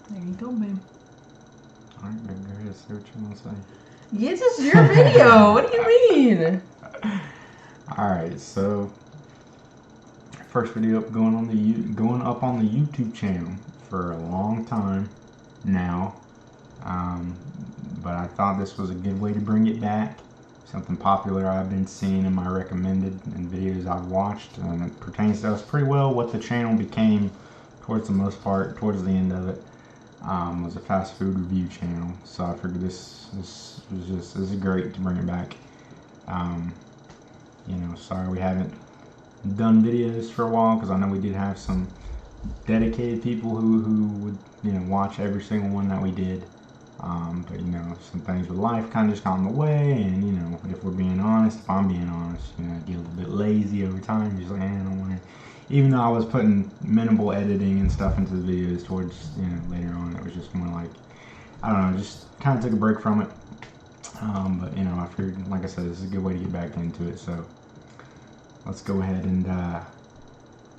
There you go, babe. Alright, babe, go ahead, say what you want to say. Yes, it's your video. What do you mean? Alright, so first video going up on the YouTube channel for a long time now. But I thought this was a good way to bring it back. Something popular I've been seeing in my recommended and videos I've watched, and it pertains to us pretty well. What the channel became towards the most part, towards the end of it, was a fast food review channel. So I figured this is great to bring it back. You know, sorry we haven't done videos for a while, because I know we did have some dedicated people who would, you know, watch every single one that we did. But you know, some things with life kind of just got in the way, and you know, if we're being honest, if I'm being honest, you know, I get a little bit lazy over time. Just like, I don't want to. Even though I was putting minimal editing and stuff into the videos towards, you know, later on, it was just more like, I don't know, just kind of took a break from it. But you know, I figured, like I said, this is a good way to get back into it. So let's go ahead and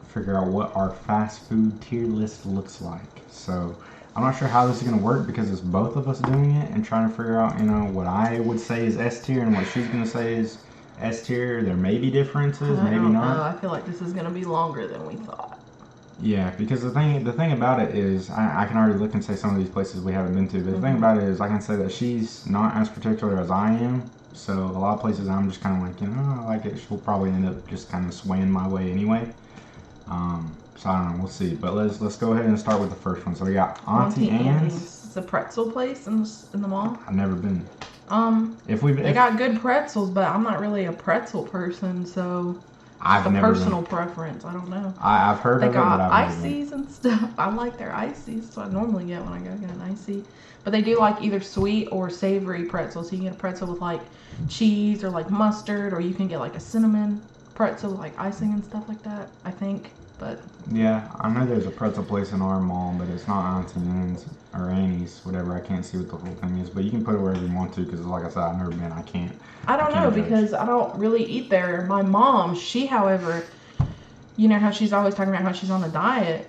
figure out what our fast food tier list looks like. So I'm not sure how this is going to work, because it's both of us doing it and trying to figure out, you know, what I would say is S tier and what she's going to say is S tier. There may be differences, maybe not. I feel like this is going to be longer than we thought. Yeah, because the thing about it is, I can already look and say some of these places we haven't been to, but the thing about it is, I can say that she's not as particular as I am. So a lot of places I'm just kind of like, you know, I like it. She'll probably end up just kind of swaying my way anyway. So I don't know, we'll see. But let's go ahead and start with the first one. So we got Auntie Anne's. It's a pretzel place in the mall. I've never been. They got good pretzels, but I'm not really a pretzel person, so I've never personal preference. I don't know. I've heard of it, but I've never been. They got ices and stuff. I like their ices, so I normally get when I go get an icy. But they do like either sweet or savory pretzels. So you can get a pretzel with like cheese or like mustard, or you can get like a cinnamon pretzel with like icing and stuff like that, I think. But yeah, I know there's a pretzel place in our mall, but it's not Auntie Anne's or Annie's, whatever. I can't see what the whole thing is, but you can put it wherever you want to, because like I said, I've never been. I don't know, because I don't really eat there. My mom, she, however, you know how she's always talking about how she's on a diet.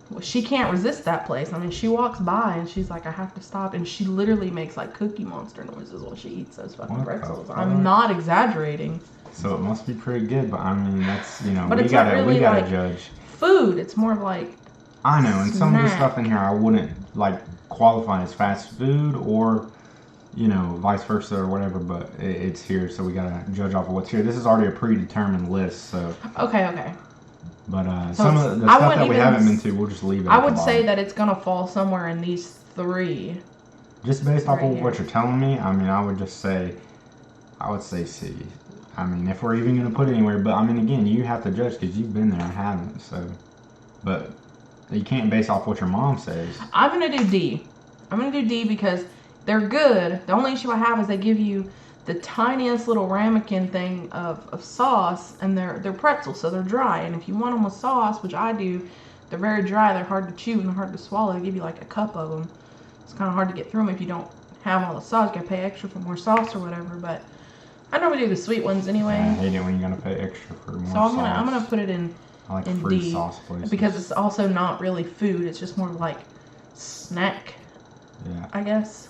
Well, she can't resist that place. I mean, she walks by and she's like, I have to stop, and she literally makes like Cookie Monster noises while she eats those fucking pretzels. I'm not exaggerating. So it must be pretty good, but I mean, that's, you know, but we gotta like judge. Food, it's more like I know, and some of the stuff in here I wouldn't like qualify as fast food, or you know, vice versa or whatever, but it's here, so we gotta judge off of what's here. This is already a predetermined list, so okay. But so some of the stuff that we haven't been to, we'll just leave it. I would say that it's gonna fall somewhere in these three. Just based off of what you're telling me, I mean, I would say C. I mean, if we're even going to put it anywhere, but I mean, again, you have to judge because you've been there, I haven't, so. But you can't base off what your mom says. I'm going to do D. I'm going to do D because they're good. The only issue I have is they give you the tiniest little ramekin thing of sauce, and they're pretzels, so they're dry. And if you want them with sauce, which I do, they're very dry. They're hard to chew and hard to swallow. They give you like a cup of them. It's kind of hard to get through them if you don't have all the sauce. You got to pay extra for more sauce or whatever, but I normally do the sweet ones anyway. Yeah, I hate it when you're gonna pay extra for more sauce. So I'm gonna put it in. I like in free D, sauce places. because it's also not really food. It's just more like snack. Yeah. I guess.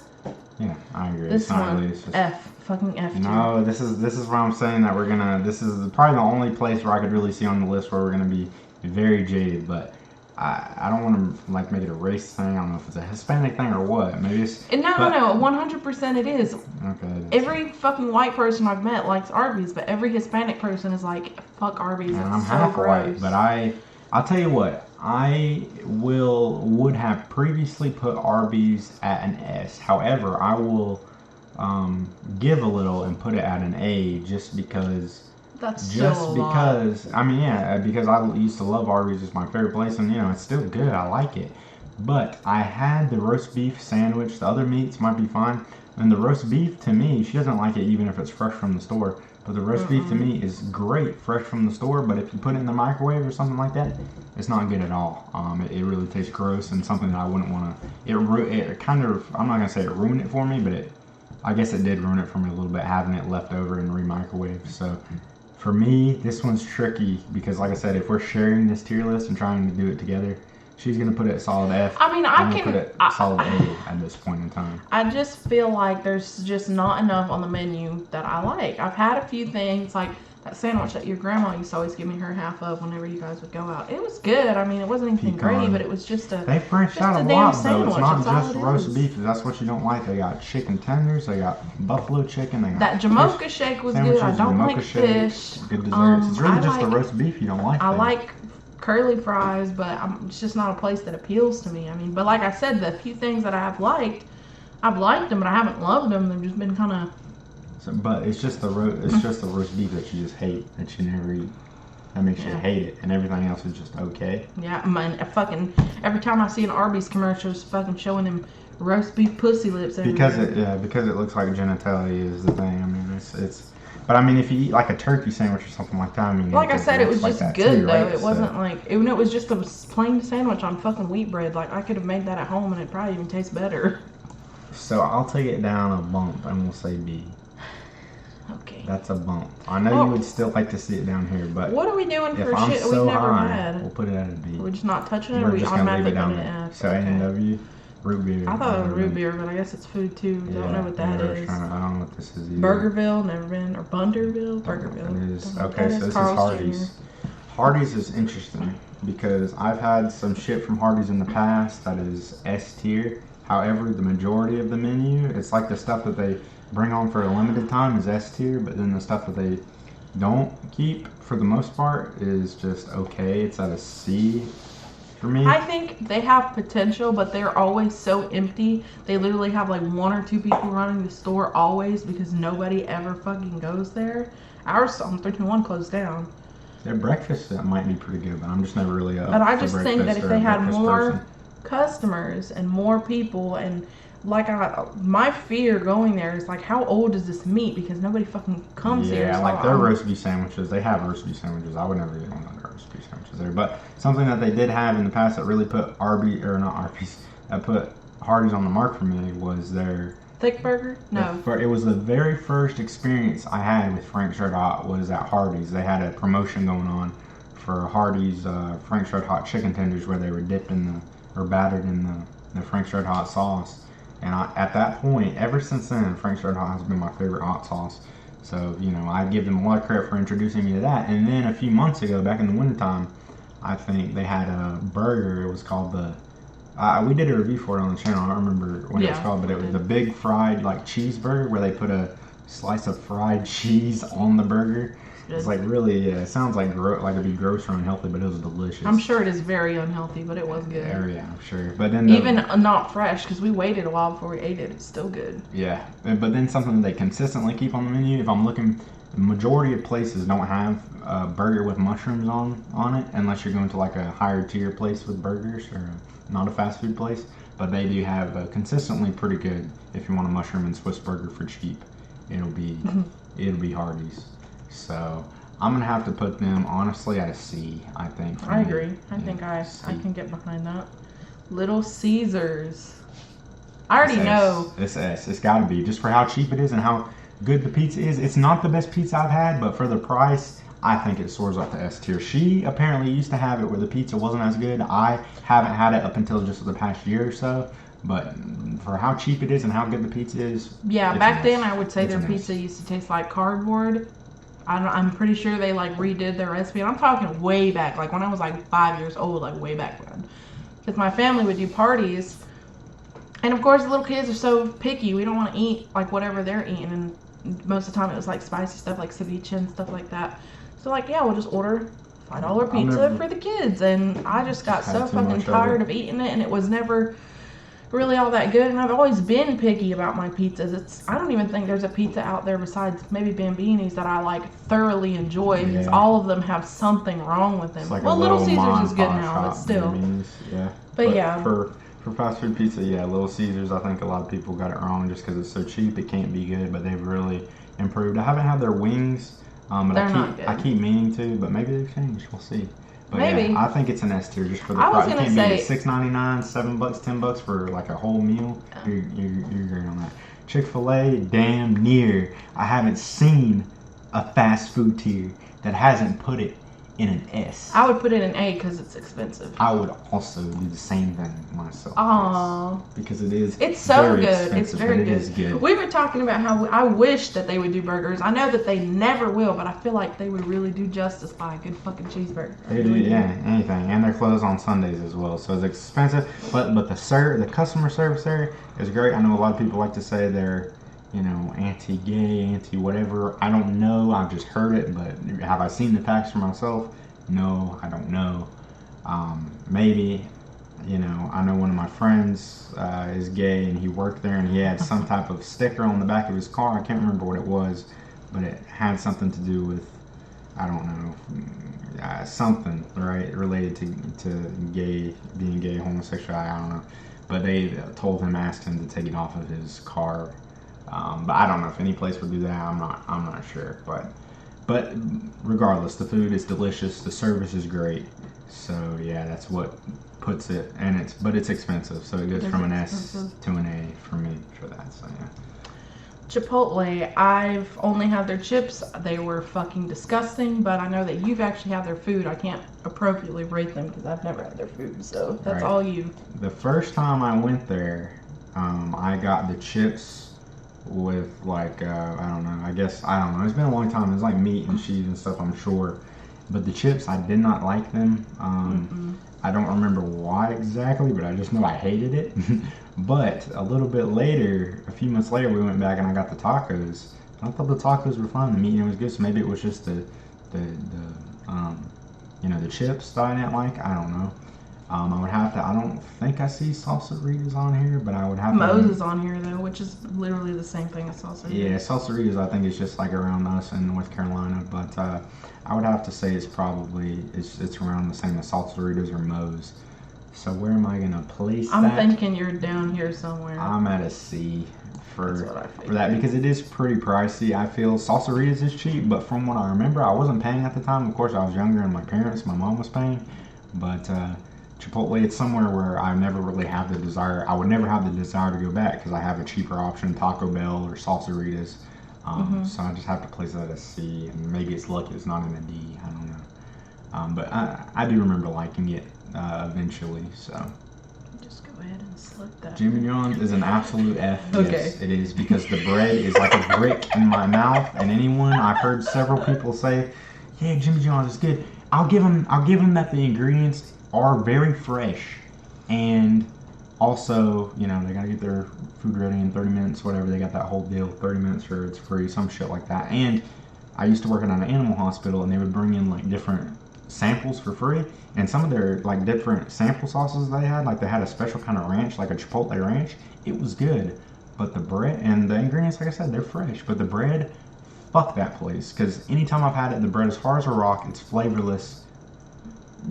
Yeah, I agree. This it's not one, really. It's just, fucking F. No, this is where I'm saying that we're gonna. This is probably the only place where I could really see on the list where we're gonna be very jaded, but. I don't want to like make it a race thing. I don't know if it's a Hispanic thing or what. Maybe it's no, 100% it is. Okay. Every fucking white person I've met likes Arby's, but every Hispanic person is like, fuck Arby's. And I'm half white, but I'll tell you what, I would have previously put Arby's at an S. However, I will give a little and put it at an A, just because. That's just because I mean, yeah, because I used to love Arby's. It's my favorite place, and you know, it's still good. I like it. But I had the roast beef sandwich. The other meats might be fine, and the roast beef to me, she doesn't like it even if it's fresh from the store. But the roast beef to me is great fresh from the store. But if you put it in the microwave or something like that, it's not good at all. It really tastes gross, and something that I wouldn't want to. It kind of, I'm not gonna say it ruined it for me, but I guess it did ruin it for me a little bit, having it left over and re-microwaved. So. For me, this one's tricky because, like I said, if we're sharing this tier list and trying to do it together, She's gonna put it solid F. I mean, I'm gonna put it solid A at this point in time. I just feel like there's just not enough on the menu that I like. I've had a few things like that sandwich that your grandma used to always give me her half of whenever you guys would go out. It was good. I mean, it wasn't anything great, but it was just a. They branched just out a damn lot sandwich. though. It's not That's just all it roast is. beef. If that's what you don't like, they got chicken tenders. They got buffalo chicken. They got That Jamocha shake was good. I don't like fish. Good desserts. It's really I just the like- roast beef you don't like. I though. like curly fries, but it's just not a place that appeals to me. I mean, but like I said, the few things that I have liked, I've liked them, but I haven't loved them. They've just been kind of. So, but it's just the roast beef that you just hate, that you never eat. That makes you hate it, and everything else is just okay. Yeah, man, fucking every time I see an Arby's commercial, it's fucking showing them roast beef pussy lips everywhere. Because it looks like genitalia is the thing. I mean, it's. But I mean, if you eat like a turkey sandwich or something like that, I mean. Like I said, it was like just that good too, though. right? It wasn't like it was just a plain sandwich on fucking wheat bread. Like I could have made that at home and it probably even tastes better. So I'll take it down a bump and we'll say B. Okay. That's a bump. I know you would still like to see it down here, but What are we doing for if I'm shit so we've never high, had? we'll put it at a B. We're just not touching it, or We're we just gonna leave automatically it down put it there. F? So Okay. A&W, root beer. I thought it was don't root know. beer, but I guess it's food too. Don't know what that is. I don't know what this is either. Burgerville, never been, or Bunderville, Burgerville. It is. Don't know what Okay, that so is. this is Carl's Hardee's. Jr. Hardee's is interesting because I've had some shit from Hardee's in the past that is S tier. However, the majority of the menu, it's like the stuff that they bring on for a limited time is S tier, but then the stuff that they don't keep for the most part is just okay. It's at a C for me. I think they have potential, but they're always so empty. They literally have like 1 or 2 people running the store always because nobody ever fucking goes there. Ours on 321 closed down. Their breakfast might be pretty good, but I'm just never really up But I for just think that breakfast if or they a had breakfast more person. customers and more people, and like my fear going there is like, how old is this meat? Because nobody fucking comes here. Yeah, So like their roast beef sandwiches, they have roast beef sandwiches. I would never get one of their roast beef sandwiches there. But something that they did have in the past that really put that put Hardee's on the mark for me was their thick burger? No. It was the very first experience I had with Frank's Red Hot was at Hardee's. They had a promotion going on for Hardee's Frank's Red Hot chicken tenders where they were dipped in or battered in the Frank's Red Hot sauce. And at that point, ever since then, Frank's Red Hot has been my favorite hot sauce. So, I give them a lot of credit for introducing me to that. And then a few months ago, back in the wintertime, I think they had a burger. It was called we did a review for it on the channel. I don't remember what it was called, but it was the big fried cheeseburger where they put a slice of fried cheese on the burger. It's like really, it sounds like it'd be gross or unhealthy, but it was delicious. I'm sure it is very unhealthy, but it was good. Yeah, I'm sure. But then even not fresh, because we waited a while before we ate it. It's still good. Yeah, but then something that they consistently keep on the menu. If I'm looking, the majority of places don't have a burger with mushrooms on it, unless you're going to like a higher tier place with burgers or not a fast food place. But they do have consistently pretty good. If you want a mushroom and Swiss burger for cheap, it'll be Hardee's. So I'm gonna have to put them honestly at a C. I think. I agree. I think I can get behind that. Little Caesars. I already know. It's S. It's got to be just for how cheap it is and how good the pizza is. It's not the best pizza I've had, but for the price, I think it soars up to S tier. She apparently used to have it where the pizza wasn't as good. I haven't had it up until just the past year or so. But for how cheap it is and how good the pizza is. Yeah, back then I would say their pizza used to taste like cardboard. I'm pretty sure they redid their recipe. And I'm talking way back, like when I was 5 years old, way back when. Because my family would do parties. And of course, the little kids are so picky. We don't want to eat whatever they're eating. And most of the time it was spicy stuff like ceviche and stuff like that. So we'll just order $5 pizza for the kids. And I just got so fucking tired of eating it. And it was never really all that good, and I've always been picky about my pizzas. I don't even think there's a pizza out there besides maybe Bambini's that I thoroughly enjoy, because all of them have something wrong with them. Like well, Little Caesars is good now, but still. But yeah. For fast food pizza, Little Caesars, I think a lot of people got it wrong just because it's so cheap. It can't be good, but they've really improved. I haven't had their wings, but I keep meaning to, but maybe they've changed. We'll see. But maybe. I think it's an S tier just for the I was price. gonna It can't say be $6.99, $7, $10 for a whole meal. You're agreeing on that. Chick-fil-A, damn near. I haven't seen a fast food tier that hasn't put it in an S. I would put it in A because it's expensive. I would also do the same thing myself. Aww. Yes, because it is. It's so very good. It's very but good. It is good. We were talking about how I wish that they would do burgers. I know that they never will, but I feel like they would really do justice by a good fucking cheeseburger. They do, yeah, anything, and they're closed on Sundays as well, so it's expensive. But the customer service there is great. I know a lot of people like to say they're, you know, anti-gay, anti-whatever. I don't know. I've just heard it, but have I seen the facts for myself? No, I don't know. Maybe, you know, I know one of my friends is gay and he worked there and he had some type of sticker on the back of his car. I can't remember what it was, but it had something to do with, I don't know, something, right, related to gay, being gay, homosexual, I don't know. But they asked him to take it off of his car. But I don't know if any place would do that. I'm not sure. But regardless, the food is delicious. The service is great. So yeah, that's what puts it. And it's expensive. So it goes from an S to an A for me for that. So yeah. Chipotle, I've only had their chips. They were fucking disgusting, but I know that you've actually had their food. I can't appropriately rate them because I've never had their food, so that's all you. The first time I went there, I got the chips with like, I don't know, it's been a long time. It's like meat and cheese and stuff, I'm sure. But the chips, I did not like them. I don't remember why exactly, but I just know I hated it. But a little bit later, a few months later, we went back and I got the tacos. I thought the tacos were fine. The meat was good, so maybe it was just the chips that I didn't like. I don't know. I don't think I see salsaritas on here, but I would have Moe's is on here though, which is literally the same thing as salsaritas. Yeah, salsaritas I think is just like around us in North Carolina, but I would have to say it's around the same as salsaritas or Moe's. So where am I gonna place that? I'm thinking you're down here somewhere. I'm at a C for that figured. because it is pretty pricey. I feel salsaritas is cheap, but from what I remember, I wasn't paying at the time. Of course, I was younger and my mom was paying, but Chipotle, it's somewhere where I never really have the desire. I would never have the desire to go back because I have a cheaper option, Taco Bell or salsaritas. So I just have to place that at a C, and maybe it's lucky it's not in a D. I don't know. But I do remember liking it eventually. So just go ahead and slip that. Jimmy John's is an absolute F. Okay. Yes, it is, because the bread is like a brick in my mouth. And I've heard several people say, "Yeah, Jimmy John's is good." I'll give them that the ingredients are very fresh, and also, you know, they gotta get their food ready in 30 minutes, whatever. They got that whole deal, 30 minutes or it's free, some shit like that. And I used to work at an animal hospital, and they would bring in like different samples for free, and some of their like different sample sauces they had, like they had a special kind of ranch, like a Chipotle ranch. It was good, but the bread and the ingredients, like I said, they're fresh, but the bread, fuck that place, because anytime I've had it, the bread is hard as a rock, it's flavorless.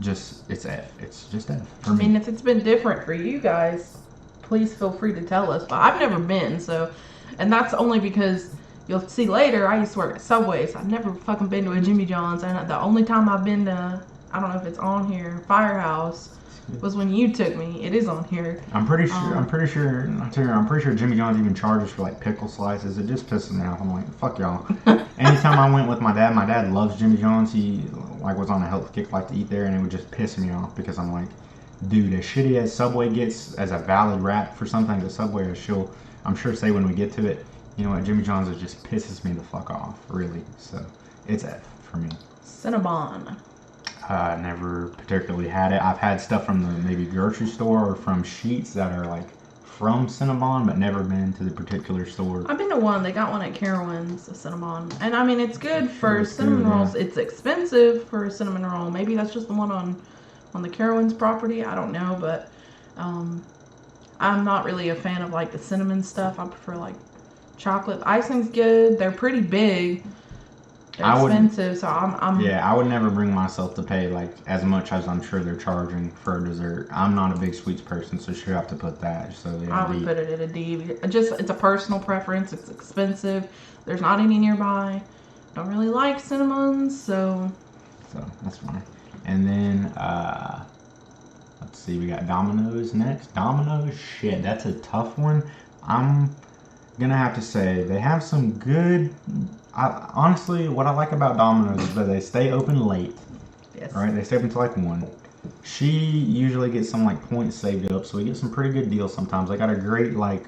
It's F. It's just F for me. I mean, if it's been different for you guys, please feel free to tell us. But I've never been, so, and that's only because you'll see later, I used to work at Subway, so I've never fucking been to a Jimmy John's, and the only time I've been to, I don't know if it's on here, Firehouse, was when you took me. It is on here. I'm pretty sure Jimmy John's even charges for like pickle slices. It just pisses me off. I'm like, fuck y'all. Anytime I went with my dad loves Jimmy John's. He like was on a health kick, like to eat there, and it would just piss me off because I'm like, dude, as shitty as Subway gets as a valid rap for something that Subway she'll, I'm sure, say when we get to it, you know what, Jimmy John's, it just pisses me the fuck off, really. So it's F for me. Cinnabon. Never particularly had it. I've had stuff from the maybe grocery store or from Sheetz that are like from Cinnabon, but never been to the particular store. I've been to one. They got one at Carowinds, a Cinnabon. And I mean, it's good for cinnamon rolls. Yeah. It's expensive for a cinnamon roll. Maybe that's just the one on the Carowinds property. I don't know, but I'm not really a fan of like the cinnamon stuff. I prefer like chocolate. Icing's good. They're pretty big. They're expensive, so I'm yeah, I would never bring myself to pay like as much as I'm sure they're charging for a dessert. I'm not a big sweets person, so sure have to put that. So yeah, I would put it at a D. It's a personal preference. It's expensive. There's not any nearby. Don't really like cinnamons, so that's fine. And then let's see, we got Dominoes next. Dominoes, shit, that's a tough one. I'm gonna have to say they have some good. Honestly, what I like about Domino's is that they stay open late. Yes, Yes. Right? They stay open till like 1. She usually gets some like points saved up, so we get some pretty good deals sometimes. I got a great like,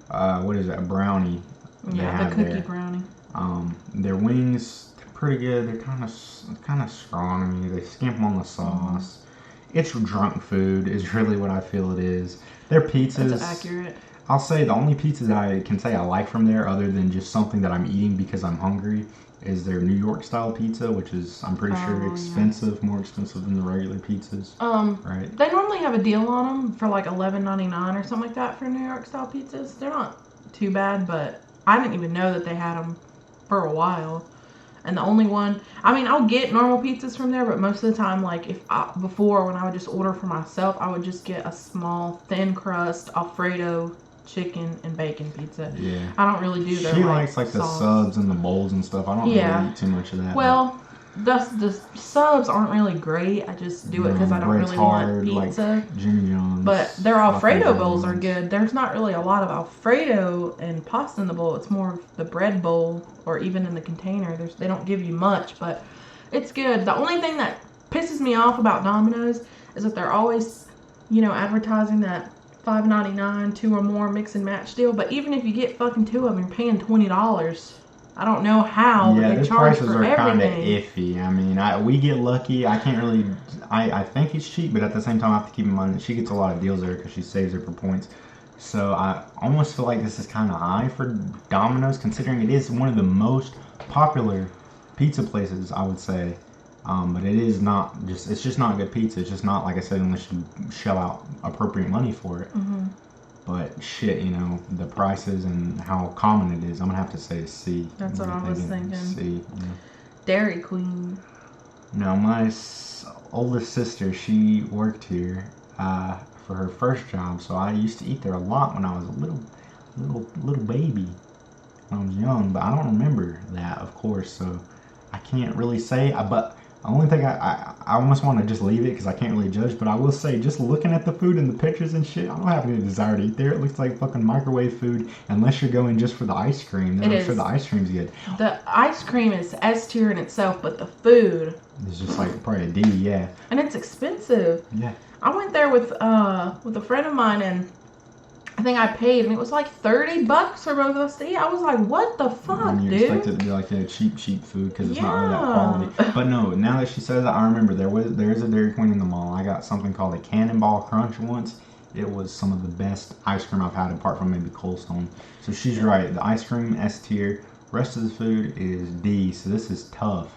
what is that, brownie? Yeah, the cookie brownie. Their wings, they're pretty good. They're kind of scrawny. They skimp on the sauce. It's drunk food is really what I feel it is. Their pizzas. That's accurate. I'll say the only pizza that I can say I like from there, other than just something that I'm eating because I'm hungry, is their New York style pizza, which is, I'm pretty sure, expensive, more expensive than the regular pizzas. Right. They normally have a deal on them for like $11.99 or something like that for New York style pizzas. They're not too bad, but I didn't even know that they had them for a while. And the only one, I mean, I'll get normal pizzas from there, but most of the time, like before when I would just order for myself, I would just get a small thin crust Alfredo chicken and bacon pizza. Yeah. I don't really do their She likes like the subs and the bowls and stuff. I don't really eat too much of that. Well, the subs aren't really great. I just do it because I don't really want pizza. Like Jimmy John's. But their Alfredo bowls are good. There's not really a lot of Alfredo and pasta in the bowl. It's more of the bread bowl or even in the container. They don't give you much, but it's good. The only thing that pisses me off about Domino's is that they're always, advertising that $5.99, 2 or more mix and match deal. But even if you get fucking 2 of them, you're paying $20. I don't know how, but they charge for everything. Yeah, prices are kind of iffy. I mean, we get lucky. I can't really, I think it's cheap, but at the same time, I have to keep in mind that she gets a lot of deals there because she saves her for points. So I almost feel like this is kind of high for Domino's, considering it is one of the most popular pizza places, I would say. But it is not just, it's just not good pizza. It's just not, like I said, unless you shell out appropriate money for it. Mm-hmm. But shit, the prices and how common it is, I'm going to have to say C. That's what I was thinking. C. Yeah. Dairy Queen. No, my oldest sister, she worked here for her first job, so I used to eat there a lot when I was a little baby. When I was young, but I don't remember that, of course, so I can't really say, but the only thing I almost want to just leave it because I can't really judge, but I will say, just looking at the food and the pictures and shit, I don't have any desire to eat there. It looks like fucking microwave food unless you're going just for the ice cream. Then I'm sure the ice cream's good. The ice cream is S tier in itself, but the food is just like probably a D, yeah. And it's expensive. Yeah. I went there with a friend of mine, and I think I paid, and it was like $30 for both of us to eat. I was like, what the fuck, dude? You expect it to be like cheap food because it's not really that quality. But no, now that she says that, I remember there is a Dairy Queen in the mall. I got something called a Cannonball Crunch once. It was some of the best ice cream I've had, apart from maybe Cold Stone. So she's right. The ice cream, S tier. Rest of the food is D. So this is tough.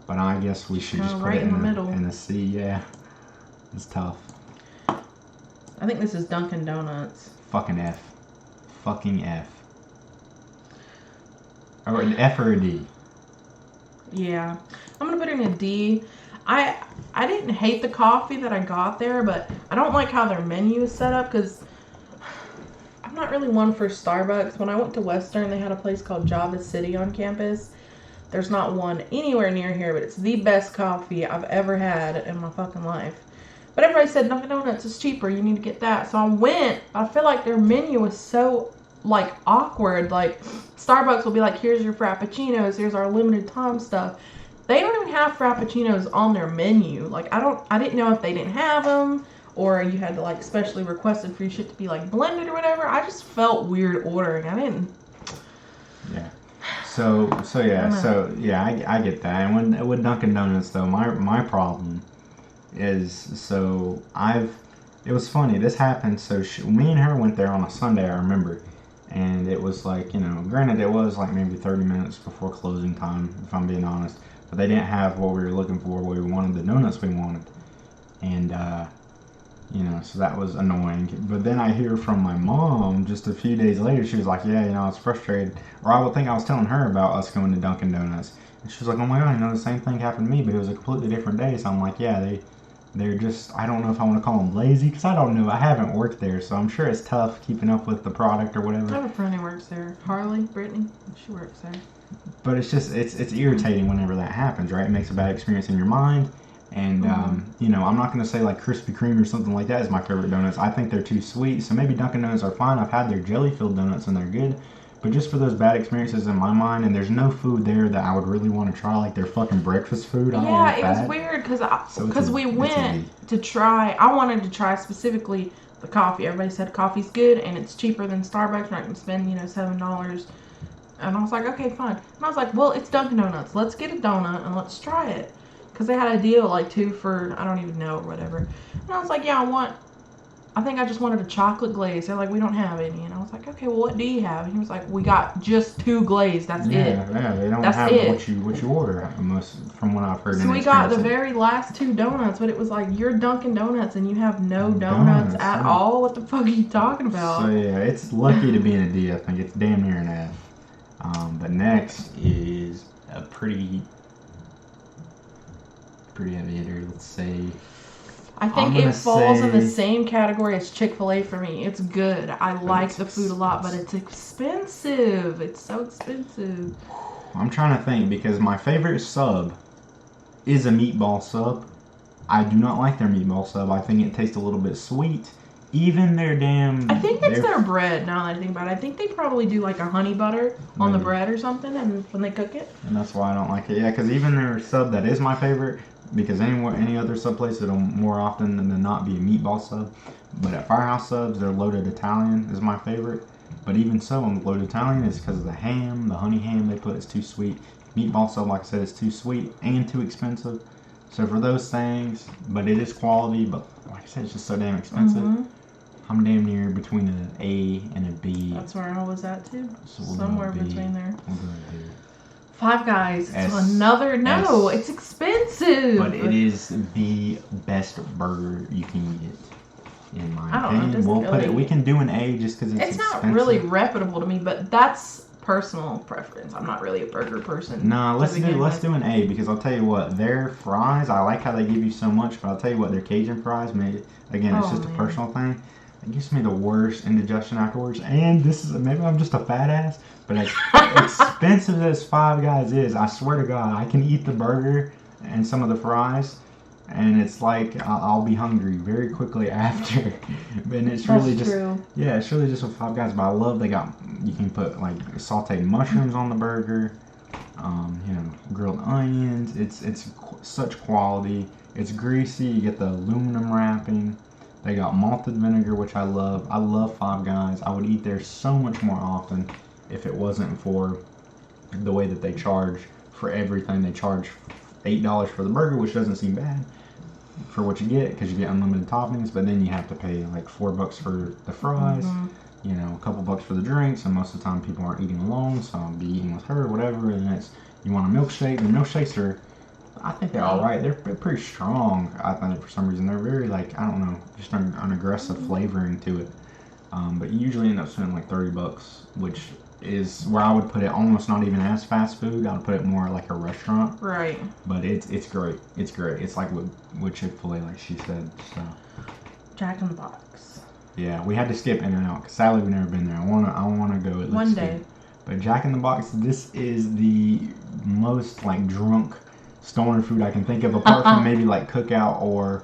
But I guess we should just put it in the middle. In a C, yeah. It's tough. I think this is Dunkin Donuts. Fucking F. Fucking F. Or an F or a D? Yeah. I'm going to put it in a D. I didn't hate the coffee that I got there, but I don't like how their menu is set up because I'm not really one for Starbucks. When I went to Western, they had a place called Java City on campus. There's not one anywhere near here, but it's the best coffee I've ever had in my fucking life. But everybody said Dunkin' Donuts is cheaper. You need to get that. So I went. I feel like their menu is so, awkward. Like, Starbucks will be like, here's your Frappuccinos. Here's our limited time stuff. They don't even have Frappuccinos on their menu. I didn't know if they didn't have them or you had to, specially requested for your shit to be, blended or whatever. I just felt weird ordering. I didn't. Yeah. So I get that. And with Dunkin' Donuts, though, my problem is, it was funny, this happened, me and her went there on a Sunday, I remember, and it was granted it was maybe 30 minutes before closing time, if I'm being honest, but they didn't have what we were looking for, what we wanted, the donuts we wanted, and so that was annoying. But then I hear from my mom just a few days later, she was like, I was frustrated, or I would think I was telling her about us going to Dunkin' Donuts, and she was like, oh my god, the same thing happened to me, but it was a completely different day. So I'm like, they're just, I don't know if I want to call them lazy, because I don't know, I haven't worked there, so I'm sure it's tough keeping up with the product or whatever. I have a friend who works there, Brittany, she works there. But it's just, it's irritating whenever that happens, right? It makes a bad experience in your mind, and, I'm not going to say Krispy Kreme or something like that is my favorite donuts. I think they're too sweet, so maybe Dunkin' Donuts are fine. I've had their jelly-filled donuts, and they're good, But just for those bad experiences in my mind, and there's no food there that I would really want to try, like their fucking breakfast food. I don't Yeah, want it that. was weird because So we went to try. I wanted to try specifically the coffee. Everybody said coffee's good and it's cheaper than Starbucks. We're not gonna spend $7. And I was like, okay, fine. And I was like, well, it's Dunkin Donuts. Let's get a donut and let's try it. Because they had a deal like 2 for I don't even know or whatever. And I was like, yeah, I think I just wanted a chocolate glaze. They're like, we don't have any. And I was like, okay, well, what do you have? And he was like, we got just 2 glazed. That's it. Yeah, they don't That's have it. what you order most from what I've heard. So we got the very last 2 donuts, but it was like, you're Dunkin Donuts and you have no donuts at all? What the fuck are you talking about? So yeah, it's lucky to be in a D. I think it's damn near an F. But next is a pretty heavy hitter. Let's say. I think it falls in the same category as Chick-fil-A for me. It's good. I like the food a lot, but it's expensive. It's so expensive. I'm trying to think because my favorite sub is a meatball sub. I do not like their meatball sub. I think it tastes a little bit sweet. Even their damn... I think it's their bread, now that I think about it. I think they probably do like a honey butter on the bread or something and when they cook it. And that's why I don't like it. Yeah, because even their sub that is my favorite, because any other sub place, it'll more often than not be a meatball sub. But at Firehouse Subs, their loaded Italian is my favorite. But even so, on the loaded Italian, it's because of the ham, the honey ham they put is too sweet. Meatball sub, like I said, is too sweet and too expensive. So for those things, but it is quality, but like I said, it's just so damn expensive. Mm-hmm. I'm damn near between an A and a B. That's where I was at too. So somewhere between there. We'll go B. Five Guys. It's another it's expensive. But it is the best burger you can get, in my opinion. We can do an A just because it's expensive. Not really reputable to me, but that's personal preference. I'm not really a burger person. No, let's do an A because I'll tell you what, their fries, I like how they give you so much, but I'll tell you what, their Cajun fries made. Again, it's just a personal thing. It gives me the worst indigestion afterwards, and this is maybe I'm just a fat ass, but as expensive as Five Guys is, I swear to God, I can eat the burger and some of the fries, and it's like I'll be hungry very quickly after. And it's really it's really just with Five Guys. But I love you can put like sauteed mushrooms on the burger, grilled onions. It's such quality. It's greasy. You get the aluminum wrapping. They got malted vinegar, which I love. I love Five Guys. I would eat there so much more often if it wasn't for the way that they charge for everything. They charge $8 for the burger, which doesn't seem bad for what you get because you get unlimited toppings, but then you have to pay like $4 for the fries, a couple bucks for the drinks, and most of the time people aren't eating alone, so I'll be eating with her or whatever, and you want a milkshake. The milkshakes are... I think they're alright. They're pretty strong, I think, for some reason. They're very, I don't know, just an aggressive flavoring to it. But you usually end up spending like $30, which is where I would put it almost not even as fast food. I would put it more like a restaurant. Right. But it's great. It's great. It's like with Chick-fil-A, like she said. So. Jack in the Box. Yeah, we had to skip In-N-Out because sadly we've never been there. I wanna go at least one day. But Jack in the Box, this is the most drunk stoner food I can think of, apart from maybe like Cookout or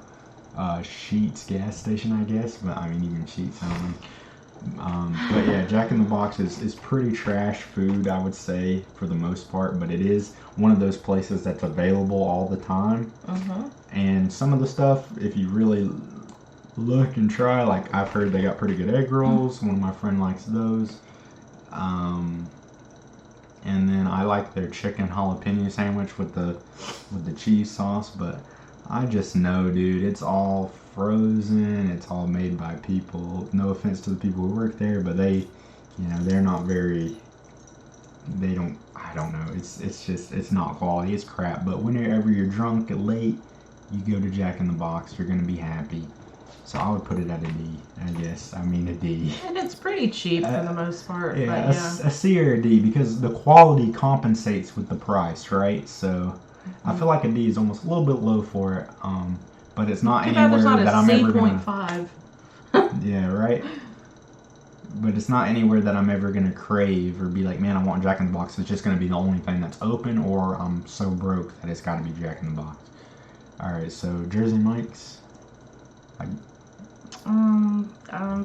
Sheetz gas station, I guess. But I mean, even Sheetz, I don't know. But yeah, Jack in the Box is pretty trash food, I would say, for the most part. But it is one of those places that's available all the time. And some of the stuff, if you really look and try, like I've heard they got pretty good egg rolls. One of my friends likes those. And then I like their chicken jalapeno sandwich with the cheese sauce, but I just know, dude, it's all frozen. It's all made by people. No offense to the people who work there, but they're not very. They don't. I don't know. It's not quality. It's crap. But whenever you're drunk and late, you go to Jack in the Box. You're gonna be happy. So I would put it at a D, I guess. I mean a D. And it's pretty cheap for the most part. Yeah, but a C or a D because the quality compensates with the price, right? So I feel like a D is almost a little bit low for it. But it's not anywhere that I'm ever gonna. C.5. Yeah, right. But it's not anywhere that I'm ever gonna crave or be like, man, I want Jack in the Box. It's just gonna be the only thing that's open, or I'm so broke that it's got to be Jack in the Box. All right, so Jersey Mike's.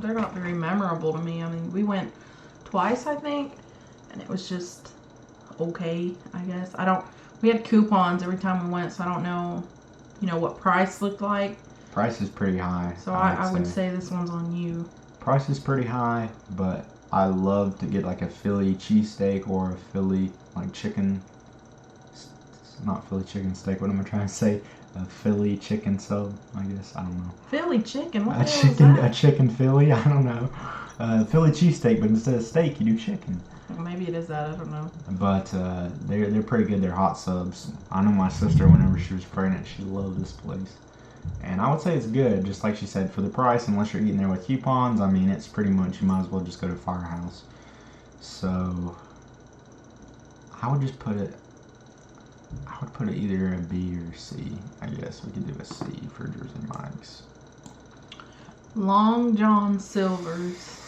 They're not very memorable to me. I mean, we went twice, I think, and it was just okay, I guess. We had coupons every time we went, so I don't know, what price looked like. Price is pretty high. So I would say this one's on you. Price is pretty high, but I love to get like a Philly cheesesteak or a Philly chicken. Not Philly chicken steak. What am I trying to say? A Philly chicken sub, I guess. I don't know. Philly chicken? What the hell is that? A chicken Philly? I don't know. Philly cheesesteak, but instead of steak, you do chicken. Maybe it is that. I don't know. But they're pretty good. They're hot subs. I know my sister, whenever she was pregnant, she loved this place. And I would say it's good, just like she said, for the price, unless you're eating there with coupons. I mean, it's pretty much, you might as well just go to Firehouse. So, I would put it either a B or a C. I guess we could do a C for Jersey Mike's. Long John Silver's.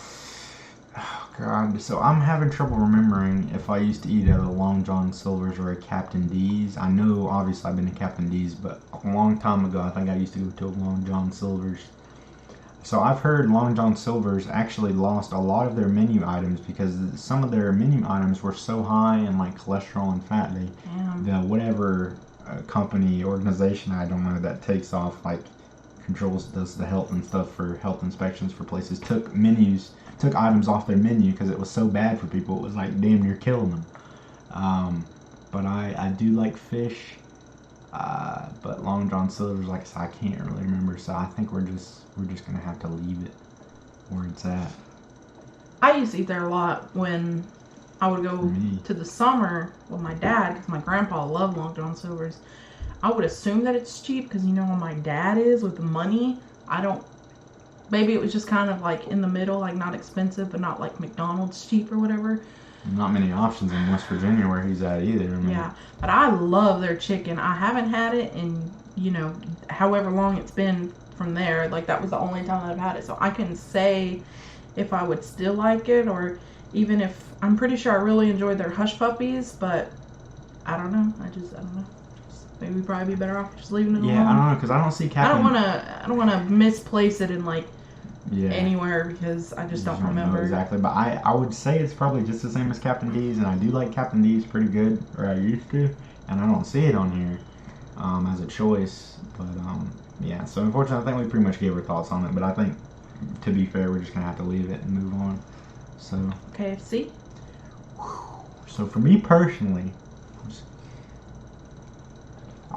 Oh, God. So, I'm having trouble remembering if I used to eat at a Long John Silver's or a Captain D's. I know, obviously, I've been to Captain D's, but a long time ago, I think I used to go to a Long John Silver's. So, I've heard Long John Silver's actually lost a lot of their menu items because some of their menu items were so high in, cholesterol and fat. Whatever company, organization, I don't know, that takes off, does the health and stuff for health inspections for places, took items off their menu because it was so bad for people. It was damn near killing them. But I do like fish. But Long John Silver's, like I said, I can't really remember. So I think we're just gonna have to leave it where it's at. I used to eat there a lot when I would go to the summer with my dad, because my grandpa loved Long John Silver's. I would assume that it's cheap because how my dad is with the money. Maybe it was just kind of in the middle, not expensive, but not like McDonald's cheap or whatever. Not many options in West Virginia where he's at either. Yeah, but I love their chicken. I haven't had it in, however long it's been from there. That was the only time that I've had it. So I can say if I would still like it, or even if, I'm pretty sure I really enjoyed their Hush Puppies, but I don't know. I don't know. Maybe we'd probably be better off just leaving it alone. Yeah, I don't know, because I don't see Captain... I don't want to misplace it in, anywhere, because I just don't remember. Exactly, but I would say it's probably just the same as Captain D's, and I do like Captain D's pretty good, or I used to, and I don't see it on here as a choice, but yeah, so unfortunately I think we pretty much gave our thoughts on it, but I think, to be fair, we're just going to have to leave it and move on. So KFC? So for me personally,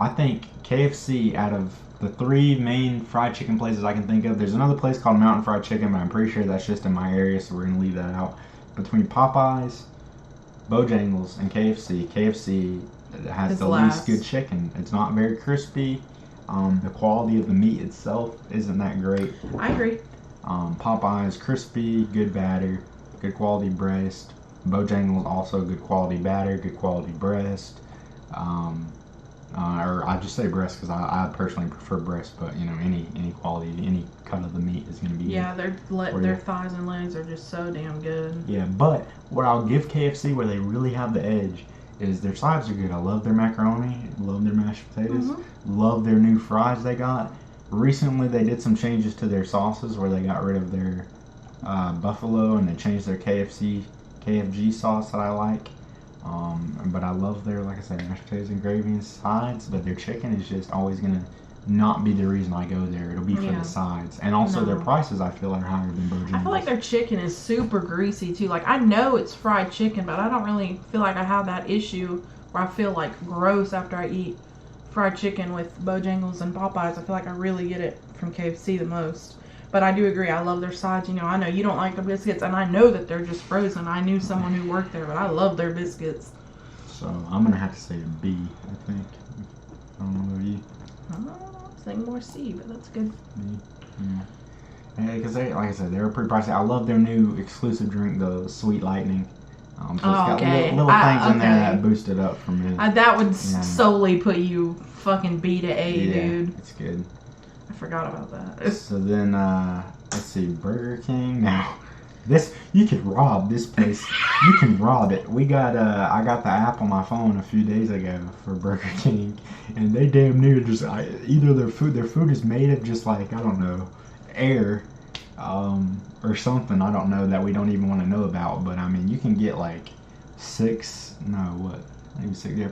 I think KFC, out of the 3 main fried chicken places I can think of, there's another place called Mountain Fried Chicken, but I'm pretty sure that's just in my area, so we're going to leave that out. Between Popeyes, Bojangles, and KFC has the least good chicken. It's not very crispy. The quality of the meat itself isn't that great. I agree. Popeyes, crispy, good batter, good quality breast. Bojangles, also good quality batter, good quality breast. Or I just say breast because I personally prefer breast, but any quality, any cut of the meat is going to be good. Their thighs and legs are just so damn good. Yeah, but what I'll give KFC where they really have the edge is their sides are good. I love their macaroni, love their mashed potatoes, love their new fries they got. Recently they did some changes to their sauces where they got rid of their buffalo and they changed their KFG sauce that I like. But I love their, like I said, mashed potatoes and gravy and sides, but their chicken is just always going to not be the reason I go there. It'll be for the sides. And also their prices, I feel, are higher than Bojangles. I feel like their chicken is super greasy, too. I know it's fried chicken, but I don't really feel like I have that issue where I feel, gross after I eat fried chicken with Bojangles and Popeyes. I feel like I really get it from KFC the most. But I do agree. I love their sides. I know you don't like the biscuits, and I know that they're just frozen. I knew someone who worked there, but I love their biscuits. So I'm going to have to say a B, I think. I don't know about you. I don't know. I was thinking more C, but that's good. B. Yeah. Because, like I said, they were pretty pricey. I love their new exclusive drink, the Sweet Lightning. So it's got little things in there that boost it up for me. That would solely put you fucking B to A, dude. It's good. I forgot about that. So then, let's see, Burger King. Now, you could rob this place. You can rob it. I got the app on my phone a few days ago for Burger King, and they damn near just either their food is made of just I don't know, air, or something I don't know that we don't even want to know about. But I mean, you can get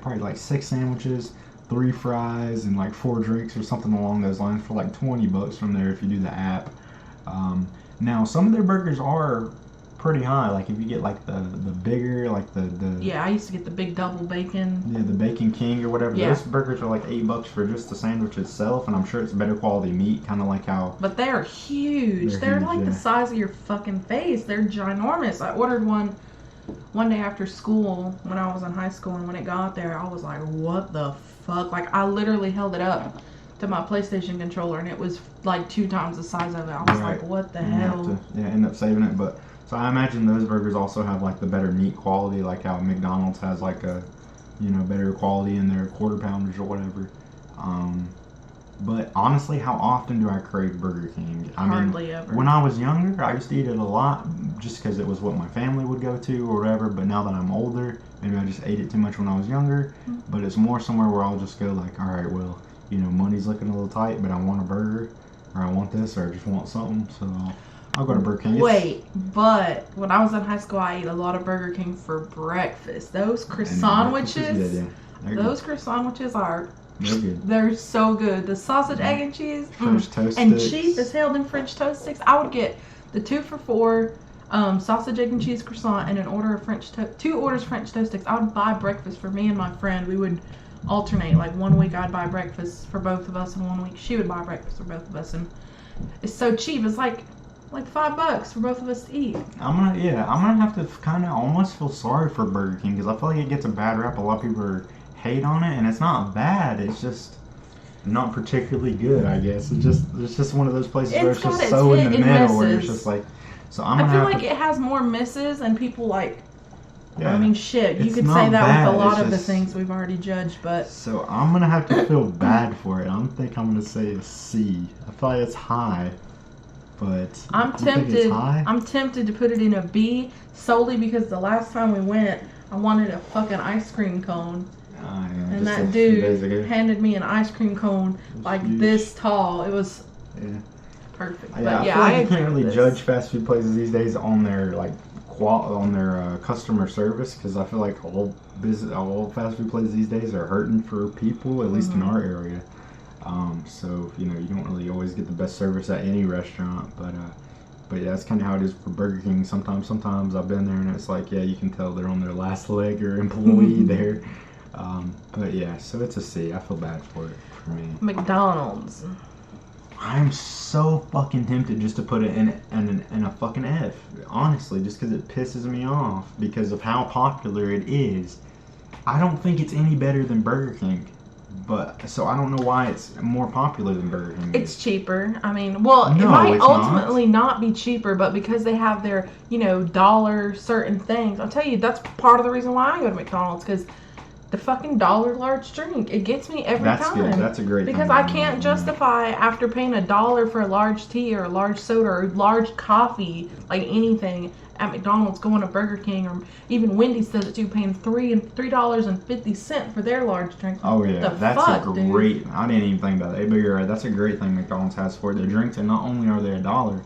probably like 6 sandwiches, 3 fries, and like 4 drinks or something along those lines for like $20 from there if you do the app. Now some of their burgers are pretty high. Like if you get like the bigger, like the Yeah, I used to get the big double bacon. Yeah, the Bacon King or whatever. Yeah. Those burgers are like $8 for just the sandwich itself, and I'm sure it's better quality meat, kind of like how. But they're huge. They're huge, like the yeah. size of your fucking face. They're ginormous. I ordered one day after school when I was in high school, and when it got there, I was like, what the fuck? Like, I literally held it up to my PlayStation controller, and it was like 2 times the size of it. I was like, what the hell? End up saving it. But so I imagine those burgers also have like the better meat quality, like how McDonald's has like a, better quality in their quarter pounders or whatever. But honestly, how often do I crave Burger King? Hardly ever. When I was younger, I used to eat it a lot just because it was what my family would go to or whatever. But now that I'm older, maybe I just ate it too much when I was younger. But it's more somewhere where I'll just go like, all right, well, money's looking a little tight, but I want a burger, or I want this, or I just want something. So I'll go to Burger King. But when I was in high school, I ate a lot of Burger King for breakfast. Those croissant sandwiches, those croissant sandwiches are. They're good. They're so good. The sausage, egg, and cheese. French toast and sticks. cheap as hell. Them French toast sticks. I would get the 2 for $4 sausage, egg, and cheese croissant, and an order of 2 orders French toast sticks. I would buy breakfast for me and my friend. We would alternate. Like 1 week I'd buy breakfast for both of us, and 1 week she would buy breakfast for both of us. And it's so cheap. It's like $5 for both of us to eat. I'm gonna have to kind of almost feel sorry for Burger King because I feel like it gets a bad rap. A lot of people hate on it, and it's not bad. It's just not particularly good, I guess. It's just one of those places where it's just so in the middle, where it's just like. So I feel like it has more misses, and people like. Yeah, I mean, shit. You could say that with a lot of the things we've already judged, but. So I'm gonna have to feel bad for it. I'm gonna say a C. I feel like it's high, but I'm tempted. I'm tempted to put it in a B solely because the last time we went, I wanted a fucking ice cream cone. And that dude handed me an ice cream cone like huge. This tall. It was perfect. But I feel like you can't really judge fast food places these days on their customer service, because I feel like all fast food places these days are hurting for people, at least in our area. So you don't really always get the best service at any restaurant, but yeah, that's kind of how it is for Burger King. Sometimes I've been there and it's like, yeah, you can tell they're on their last leg or employee there. But yeah, so it's a C. I feel bad for me. McDonald's. I'm so fucking tempted just to put it in a fucking F. Honestly, just because it pisses me off because of how popular it is. I don't think it's any better than Burger King. But so I don't know why it's more popular than Burger King. It's cheaper. I mean, well, it might ultimately not be cheaper, but because they have their, dollar certain things. I'll tell you, that's part of the reason why I go to McDonald's, because the fucking $1 large drink, it gets me every time. That's good. That's a great thing. Because I can't justify after paying $1 for a large tea or a large soda or a large coffee, like anything, at McDonald's, going to Burger King, or even Wendy's does it too, paying $3.50 for their large drink. Oh yeah, that's a great. Dude? I didn't even think about that. But you're right. That's a great thing McDonald's has for their drinks, and not only are they $1,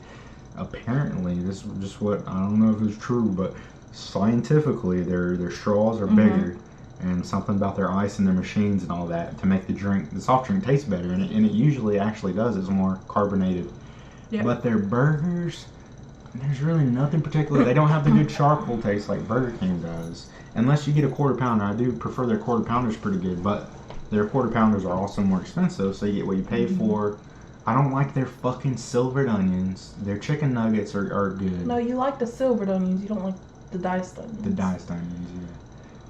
apparently this is just what I don't know if it's true, but scientifically their straws are bigger, and something about their ice and their machines and all that to make the soft drink taste better, and it usually actually does. It's more carbonated. Yep. But their burgers. There's really nothing particular. They don't have the good charcoal taste like Burger King does. Unless you get a quarter pounder. I do prefer their quarter pounders pretty good, but their quarter pounders are also more expensive, so you get what you pay for. I don't like their fucking silvered onions. Their chicken nuggets are good. No, you like the silvered onions. You don't like the diced onions. The diced onions, yeah.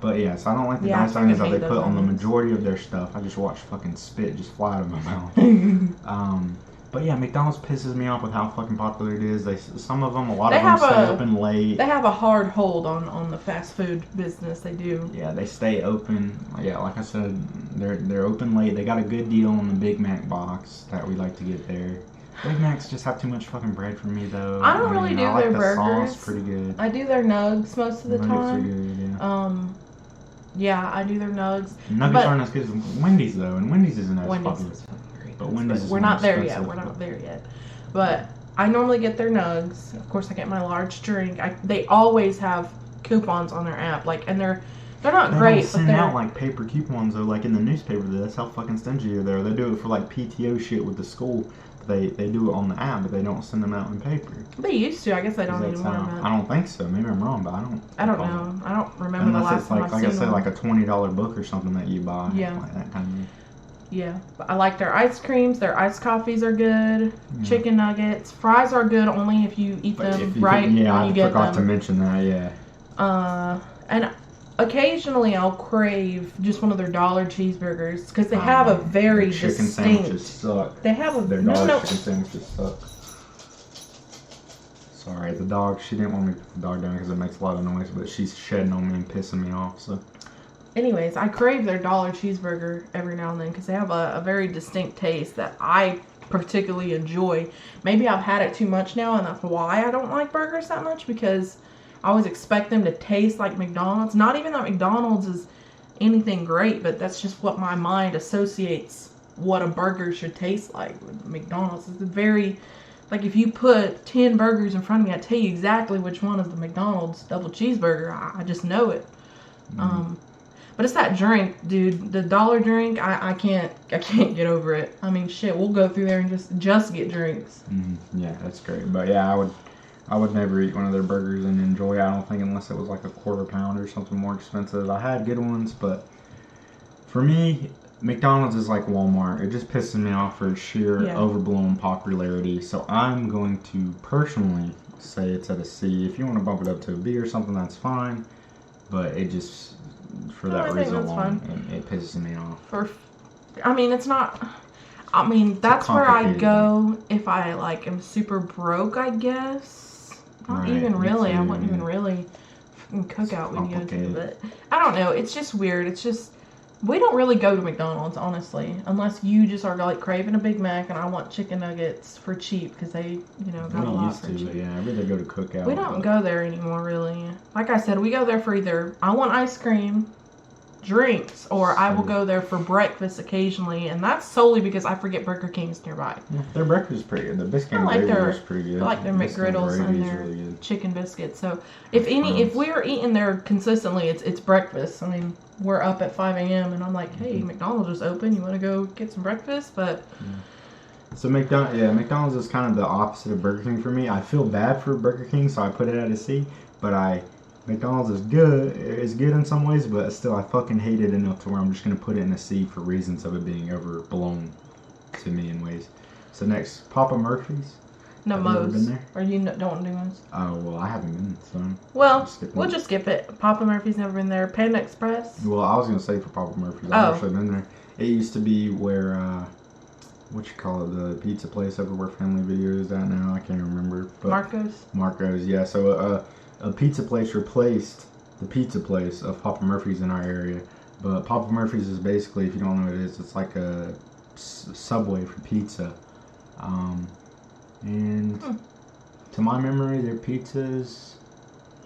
But yeah, so I don't like the diced onions that they put on the majority of their stuff. I just watch fucking spit just fly out of my mouth. But yeah, McDonald's pisses me off with how fucking popular it is. Some of them, a lot of them stay open late. They have a hard hold on the fast food business. They do. Yeah, they stay open. Yeah, like I said, they're open late. They got a good deal on the Big Mac box that we like to get there. Big Macs just have too much fucking bread for me, though. I don't really do I like their the burgers. Sauce pretty good. I do their nugs most of the time. Nuggets are good, yeah. Yeah, I do their nugs. Nuggets aren't as good as Wendy's, though, and Wendy's isn't as popular. But Wendy's is we're not there yet. We're not there yet. But I normally get their nugs. Of course, I get my large drink. They always have coupons on their app. Like, and they're not They great, don't but send they're out like paper coupons though, like in the newspaper. That's how fucking stingy they're there. They do it for like PTO shit with the school. They do it on the app, but they don't send them out in paper. they used to. I guess they don't That's anymore. how, I don't think so. Maybe I'm wrong, but I don't know. I don't remember Unless the last it's time like, I've like seen I said, them. like a $20 book or something that you buy. Yeah. Like that kind of. Yeah, but I like their ice creams. Their iced coffees are good. Yeah. Chicken nuggets, fries are good only if you eat But them if you right could, yeah, when I you get forgot them. to mention that. Yeah. And occasionally I'll crave just one of their dollar cheeseburgers because they have a very their chicken distinct. sandwiches suck. They have a Their dollar chicken sandwiches suck. Sorry, the dog. She didn't want me to put the dog down because it makes a lot of noise, but she's shedding on me and pissing me off. So. Anyways, I crave their dollar cheeseburger every now and then because they have a very distinct taste that I particularly enjoy. Maybe I've had it too much now, and that's why I don't like burgers that much, because I always expect them to taste like McDonald's. Not even that McDonald's is anything great, but that's just what my mind associates what a burger should taste like with McDonald's. It's very, like, if you put 10 burgers in front of me, I tell you exactly which one is the McDonald's double cheeseburger. I just know it. Mm. But it's that drink, dude. The dollar drink, I can't get over it. I mean, shit, we'll go through there and just get drinks. Yeah, that's great. But yeah, I would never eat one of their burgers and enjoy it. I don't think, unless it was like a quarter pound or something more expensive. I had good ones, but for me, McDonald's is like Walmart. It just pisses me off for its sheer overblown popularity. So I'm going to personally say it's at a C. If you want to bump it up to a B or something, that's fine. But it just, for that reason alone, it pisses me off. It's not. I mean, that's where I go if I like am super broke, I guess. Not even really. I wouldn't even really cook out when you go to, but I don't know. It's just weird. It's just, we don't really go to McDonald's, honestly, unless you just are like craving a Big Mac and I want chicken nuggets for cheap because they, got a lot for cheap. Yeah, I really go to Cookout. We don't go there anymore, really. Like I said, we go there for either I want ice cream, drinks, or I will go there for breakfast occasionally, and that's solely because I forget Burger King's nearby. Yeah, their breakfast is pretty good. The biscuit and gravy is pretty good. I like their McGriddles and their chicken biscuits. So if we are eating there consistently, it's breakfast. I mean, we're up at 5 a.m. and I'm like, hey, McDonald's is open. You want to go get some breakfast? But so McDonald's is kind of the opposite of Burger King for me. I feel bad for Burger King, so I put it at a C. But McDonald's is good. It's good in some ways, but still, I fucking hate it enough to where I'm just gonna put it in a C for reasons of it being overblown to me in ways. So next, Papa Murphy's. No, Have you ever Moe's. been there? Or you don't want to do Moe's? Oh well, I haven't been. So well, we'll just skip it. Papa Murphy's never been there. Panda Express. Well, I was gonna say for Papa Murphy's, I've actually been there. It used to be where what you call it, the pizza place over where Family Video is at now. I can't remember. But Marco's, yeah. So a pizza place replaced the pizza place of Papa Murphy's in our area. But Papa Murphy's is basically, if you don't know what it is, it's like a Subway for pizza. And to my memory, their pizzas,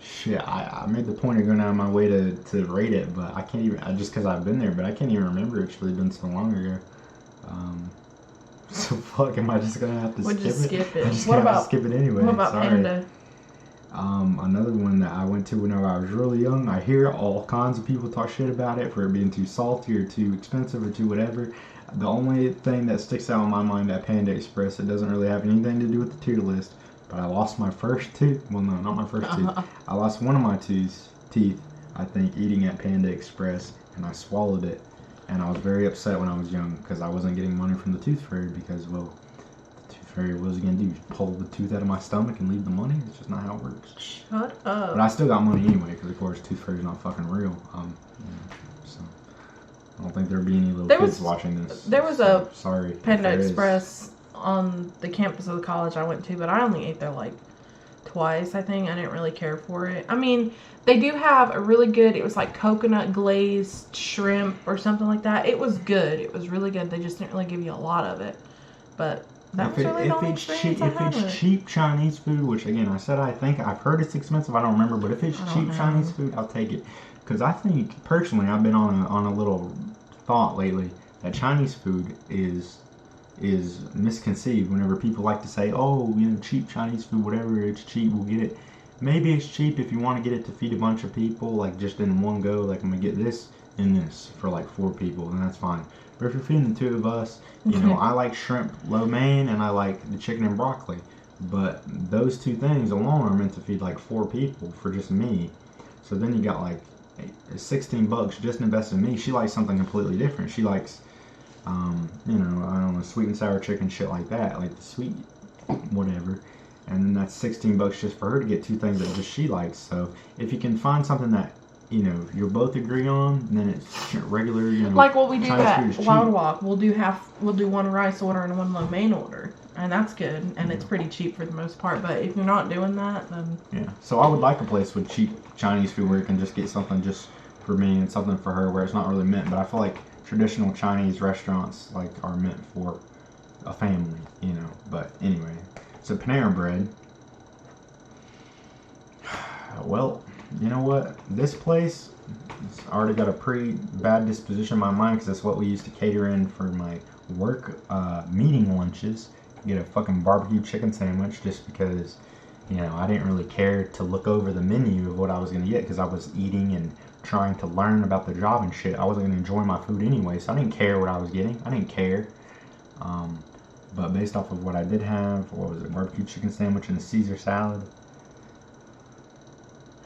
shit, I made the point of going out of my way to rate it, but I can't even, just because I've been there, but I can't even remember. It's really been so long ago. So fuck, am I just gonna have to skip it? What about skip it anyway? What about Panda? Another one that I went to whenever I was really young. I hear all kinds of people talk shit about it for it being too salty or too expensive or too whatever. The only thing that sticks out in my mind at Panda Express, it doesn't really have anything to do with the tier list, but I lost my first tooth. Well, no, not my first tooth. I lost one of my teeth, I think, eating at Panda Express, and I swallowed it. And I was very upset when I was young because I wasn't getting money from the tooth fairy because, well, the tooth fairy, what was he going to do? Pull the tooth out of my stomach and leave the money? It's just not how it works. Shut up. But I still got money anyway because, of course, tooth fairy's not fucking real. So I don't think there'd be any little kids watching this. There was a Panda Express on the campus of the college I went to, but I only ate there like twice, I think. I didn't really care for it. I mean, they do have a really good, it was like coconut glazed shrimp or something like that. It was good. It was really good. They just didn't really give you a lot of it. But that's really the only experience I had. If it's cheap Chinese food, which again, I said I think, I've heard it's expensive, I don't remember, but if it's cheap Chinese food, I'll take it. Because I think, personally, I've been on a little thought lately that Chinese food is misconceived whenever people like to say, oh, cheap Chinese food, whatever, it's cheap, we'll get it. maybe it's cheap if you want to get it to feed a bunch of people, like just in one go. Like I'm gonna get this and this for like 4 people, and that's fine. But if you're feeding the 2 of us, you know, I like shrimp lo mein and I like the chicken and broccoli. But those 2 things alone are meant to feed like 4 people for just me. So then you got like $16 just invested in me. She likes something completely different. She likes, you know, I don't know, sweet and sour chicken, shit like that, like the sweet whatever. And then that's $16 just for her to get 2 things that just she likes. So if you can find something that, you know, you'll both agree on, then it's regular, you know. Like what we do Chinese at Wild Walk, we'll do 1 rice order and 1 lo mein order, and that's good, and it's pretty cheap for the most part. But if you're not doing that, then yeah. So I would like a place with cheap Chinese food where you can just get something just for me and something for her, where it's not really meant. But I feel like traditional Chinese restaurants like are meant for a family, you know. But anyway, so Panera Bread. Well, you know what? This place has already got a pretty bad disposition in my mind because that's what we used to cater in for my work meeting lunches. Get a fucking barbecue chicken sandwich just because, you know, I didn't really care to look over the menu of what I was going to get because I was eating and trying to learn about the job and shit. I wasn't going to enjoy my food anyway, so I didn't care what I was getting. I didn't care. But based off of what I did have, what was it, barbecue chicken sandwich and a Caesar salad,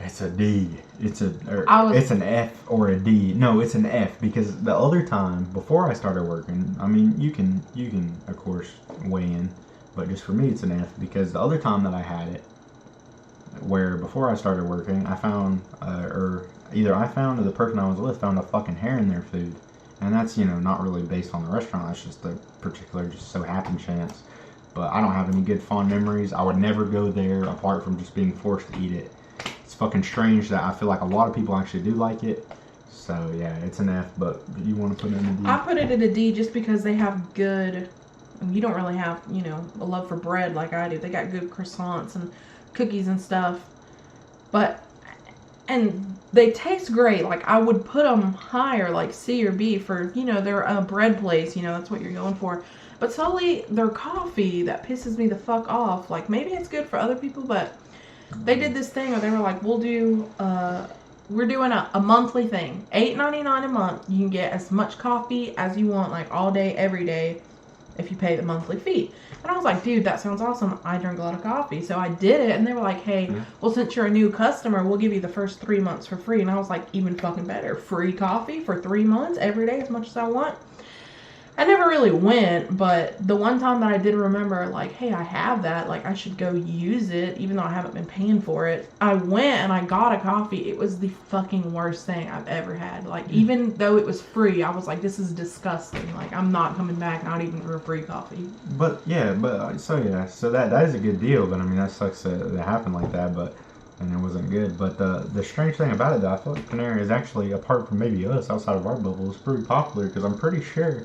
it's a D. It's an F or a D. No, it's an F because the other time before I started working, I mean, you can of course weigh in, but just for me it's an F because the other time that I had it, where before I started working, I found or either I found or the person I was with found a fucking hair in their food, and that's, you know, not really based on the restaurant. That's just a particular just so happen chance. But I don't have any good fond memories. I would never go there apart from just being forced to eat it. It's fucking strange that I feel like a lot of people actually do like it. So yeah, it's an F, but you want to put it in a D? I put it in a D just because they have good, you don't really have, you know, a love for bread like I do. They got good croissants and cookies and stuff. And they taste great. Like, I would put them higher, like C or B for, you know, they're a bread place, you know, that's what you're going for. But solely their coffee, that pisses me the fuck off. Like, maybe it's good for other people, but they did this thing where they were like, we're doing a monthly thing. $8.99 a month. You can get as much coffee as you want, like all day, every day, if you pay the monthly fee. And I was like, dude, that sounds awesome. I drink a lot of coffee. So I did it, and they were like, hey, well, since you're a new customer, we'll give you the first 3 months for free. And I was like, even fucking better. Free coffee for 3 months, every day, as much as I want. I never really went, but the one time that I did remember, like, hey, I have that, like, I should go use it, even though I haven't been paying for it. I went and I got a coffee. It was the fucking worst thing I've ever had. Like, even though it was free, I was like, this is disgusting. Like, I'm not coming back, not even for a free coffee. But so that is a good deal. But I mean, that sucks that it happened like that. But and it wasn't good. But the strange thing about it, though, I feel like Panera is actually, apart from maybe us outside of our bubble, is pretty popular because I'm pretty sure.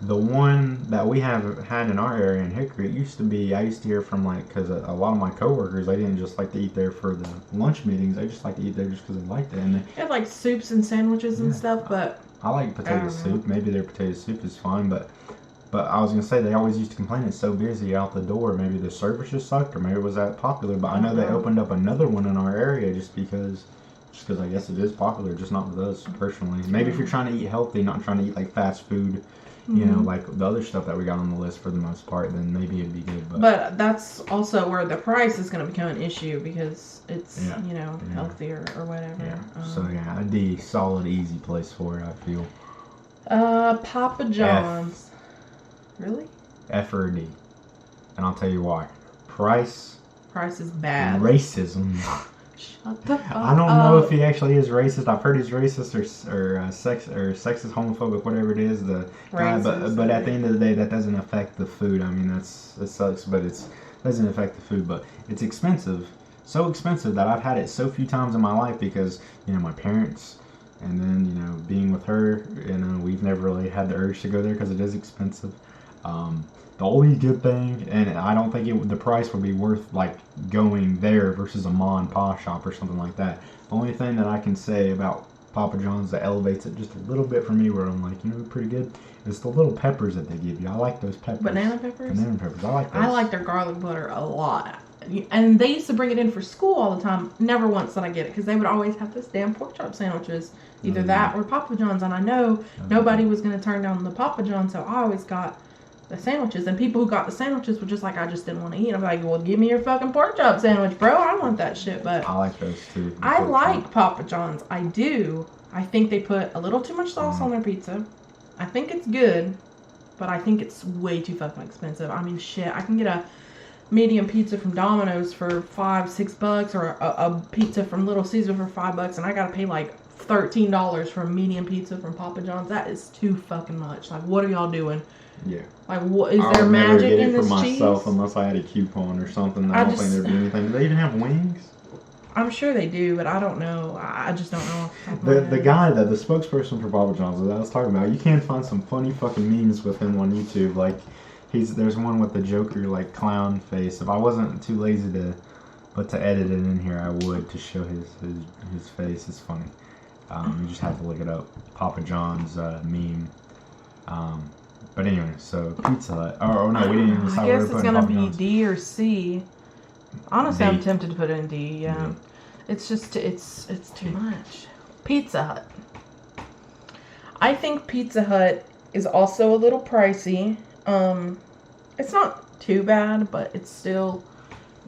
The one that we have had in our area in Hickory, it used to be, I used to hear from, like, because a lot of my coworkers, they didn't just like to eat there for the lunch meetings, they just like to eat there just because they liked it. And they have, like, soups and sandwiches and stuff, but I like potato soup. Maybe their potato soup is fine, but I was going to say, they always used to complain it's so busy out the door. Maybe the service just sucked, or maybe it was that popular, but I know they opened up another one in our area just because I guess it is popular, just not with us personally. Maybe if you're trying to eat healthy, not trying to eat, like, fast food, you know, like the other stuff that we got on the list for the most part, then maybe it'd be good. But that's also where the price is going to become an issue because it's, you know, healthier or whatever. Yeah. So, a D, solid, easy place for it, I feel. Papa John's. F. Really? F or a D. And I'll tell you why. Price is bad. Racism. Shut the fuck I don't know if he actually is racist. I've heard he's racist or sexist, homophobic, whatever it is. The guy, but at the end of the day, that doesn't affect the food. I mean, it sucks, but it doesn't affect the food. But it's expensive, so expensive that I've had it so few times in my life because, you know, my parents, and then, you know, being with her, you know, we've never really had the urge to go there because it is expensive. The only good thing, and I don't think the price would be worth, like, going there versus a ma and pa shop or something like that. The only thing that I can say about Papa John's that elevates it just a little bit for me, where I'm like, you know, pretty good, is the little peppers that they give you. I like those peppers. Banana peppers? Banana peppers. I like those. I like their garlic butter a lot. and they used to bring it in for school all the time. Never once did I get it because they would always have this damn pork chop sandwiches, either that or Papa John's. And I know nobody was going to turn down the Papa John, so I always got the sandwiches. And people who got the sandwiches were just like, I just didn't want to eat. I'm like, well, give me your fucking pork chop sandwich, bro. I want that shit. But I like those too. I like Papa John's. I do. I think they put a little too much sauce on their pizza. I think it's good, but I think it's way too fucking expensive. I mean, shit, I can get a medium pizza from Domino's for $5-6, or a pizza from Little Caesar for $5, and I gotta pay like $13 for a medium pizza from Papa John's. That is too fucking much. Like, what are y'all doing? Yeah. Like, what is there magic in this cheese? I would never get it for myself unless I had a coupon or something. I don't think there'd be anything. Do they even have wings? I'm sure they do, but I don't know. I just don't know. The guy, the spokesperson for Papa John's that I was talking about, you can find some funny fucking memes with him on YouTube. Like, there's one with the Joker, like, clown face. If I wasn't too lazy to edit it in here, I would, to show his face. It's funny. You just have to look it up. Papa John's meme. But anyway, so Pizza Hut. Oh no, we didn't even decide where to put it. I guess it's gonna be D or C. Honestly, I'm tempted to put it in D. Yeah. It's just it's too much. Pizza Hut. I think Pizza Hut is also a little pricey. It's not too bad, but it's still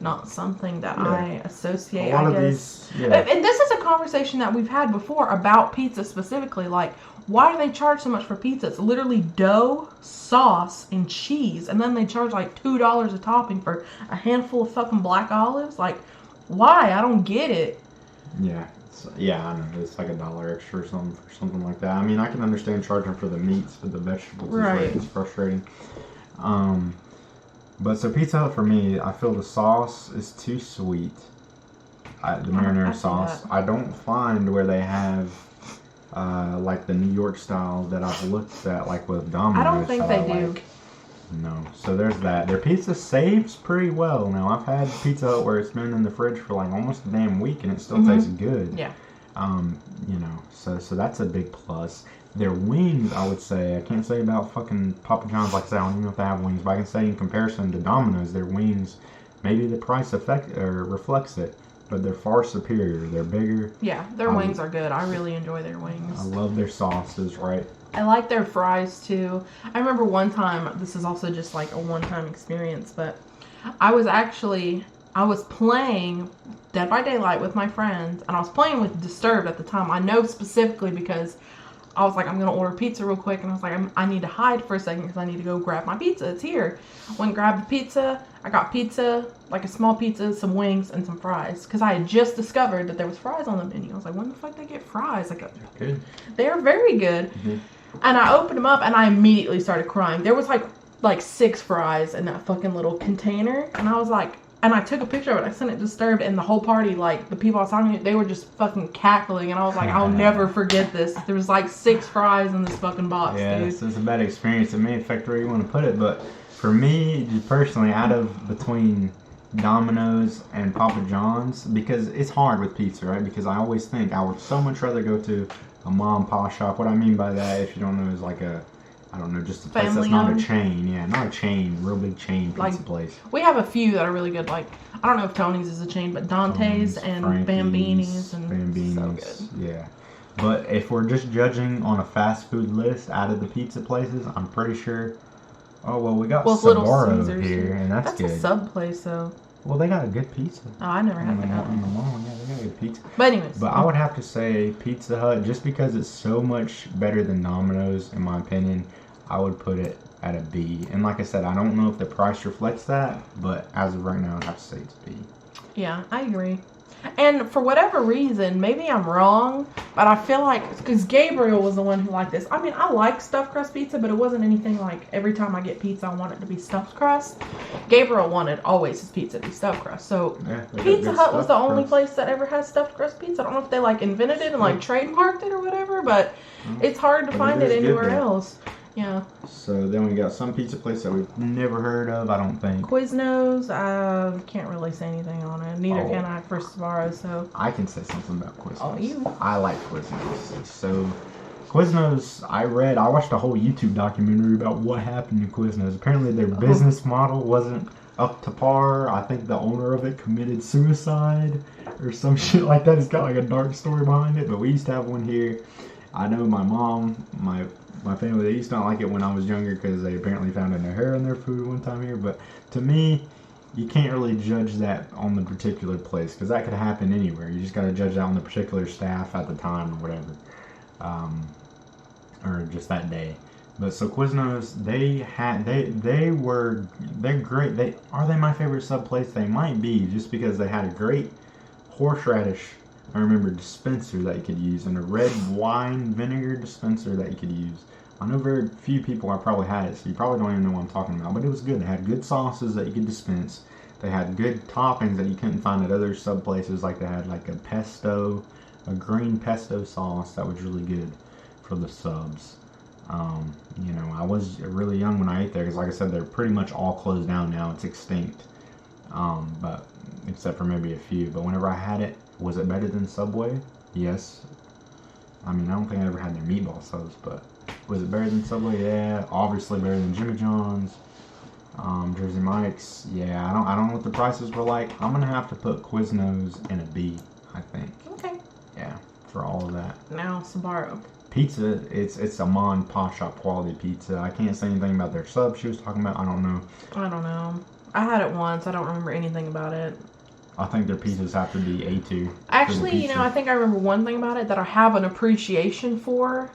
not something that I associate. I guess. And this is a conversation that we've had before about pizza specifically. Like, why do they charge so much for pizza? It's literally dough, sauce, and cheese, and then they charge like $2 a topping for a handful of fucking black olives. Like, why? I don't get it. Yeah, I know. It's like $1 extra or something like that. I mean, I can understand charging for the meats, but the vegetables is frustrating. But so Pizza Hut for me, I feel the sauce is too sweet. The marinara sauce. I don't find where they have like the New York style that I've looked at, like with Dominoes. I don't think they do. No. So there's that. Their pizza saves pretty well. Now, I've had Pizza Hut where it's been in the fridge for like almost a damn week and it still tastes good. Yeah. You know, so that's a big plus. Their wings, I would say, I can't say about fucking Papa John's, like I said, I don't even know if they have wings, but I can say in comparison to Domino's, their wings, maybe the price reflects it, but they're far superior. They're bigger. Yeah, their wings are good. I really enjoy their wings. I love their sauces, right? I like their fries too. I remember one time, this is also just like a one-time experience, but I was playing Dead by Daylight with my friends, and I was playing with Disturbed at the time. I know specifically because I was like, I'm going to order pizza real quick, and I was like, I need to hide for a second because I need to go grab my pizza. It's here. Went and grabbed the pizza. I got pizza, like a small pizza, some wings, and some fries, because I had just discovered that there was fries on the menu. I was like, when the fuck did they get fries? Like, good. They're very good. And I opened them up, and I immediately started crying. There was like 6 fries in that fucking little container, and I was like, and I took a picture of it. I sent it to Disturbed, and the whole party, like, the people I was talking to, they were just fucking cackling, and I was like, I'll never forget this. There was like 6 fries in this fucking box, dude. Yeah, so it's a bad experience. It may affect where you want to put it, but for me, personally, between Domino's and Papa John's, because it's hard with pizza, right? Because I always think I would so much rather go to a mom and pop shop. What I mean by that, if you don't know, is like just a place that's not a chain. Yeah, not a chain, real big chain pizza place. We have a few that are really good. Like, I don't know if Tony's is a chain, but Dante's and Bambini's and so good. Yeah. But if we're just judging on a fast food list out of the pizza places, I'm pretty sure. Oh well, we got Cinnabon here, and that's good. That's a sub place, though. Well, they got a good pizza. Oh, I never had that. In the mall, yeah, they got good pizza. But anyways. But I would have to say Pizza Hut, just because it's so much better than Domino's, in my opinion, I would put it at a B. And like I said, I don't know if the price reflects that, but as of right now, I'd have to say it's B. Yeah, I agree. And for whatever reason, maybe I'm wrong, but I feel like, because Gabriel was the one who liked this. I mean, I like stuffed crust pizza, but it wasn't anything like every time I get pizza, I want it to be stuffed crust. Gabriel wanted always his pizza to be stuffed crust. So Pizza Hut was the only place that ever has stuffed crust pizza. I don't know if they like invented it and like trademarked it or whatever, but it's hard to find it anywhere else. Yeah. So then we got some pizza place that we've never heard of, I don't think. Quiznos, I can't really say anything on it. Neither can I for Sbarro, so. I can say something about Quiznos. Oh, you? I like Quiznos. So, Quiznos, I watched a whole YouTube documentary about what happened to Quiznos. Apparently their business model wasn't up to par. I think the owner of it committed suicide or some shit like that. It's got like a dark story behind it. But we used to have one here. I know my mom, my family, they used to not like it when I was younger because they apparently found a hair in their food one time here. But to me, you can't really judge that on the particular place because that could happen anywhere. You just got to judge that on the particular staff at the time or whatever, or just that day. But so Quiznos, they're great. Are they my favorite sub place? They might be just because they had a great horseradish. I remember dispenser that you could use and a red wine vinegar dispenser that you could use. I know very few people have probably had it, so you probably don't even know what I'm talking about. But it was good. They had good sauces that you could dispense. They had good toppings that you couldn't find at other sub places. Like they had like a green pesto sauce that was really good for the subs. You know, I was really young when I ate there because, like I said, they're pretty much all closed down now. It's extinct, but except for maybe a few. But whenever I had it, was it better than Subway? Yes. I mean, I don't think I ever had their meatball subs, but was it better than Subway? Yeah. Obviously better than Jimmy John's, Jersey Mike's. Yeah. I don't know what the prices were like. I'm gonna have to put Quiznos in a B, I think. Okay. Yeah, for all of that. Now, Sbarro. Pizza, it's a mom and pop shop quality pizza. I can't say anything about their sub she was talking about. I don't know. I had it once. I don't remember anything about it. I think their pizzas have to be A2. Actually, you know, I think I remember one thing about it that I have an appreciation for.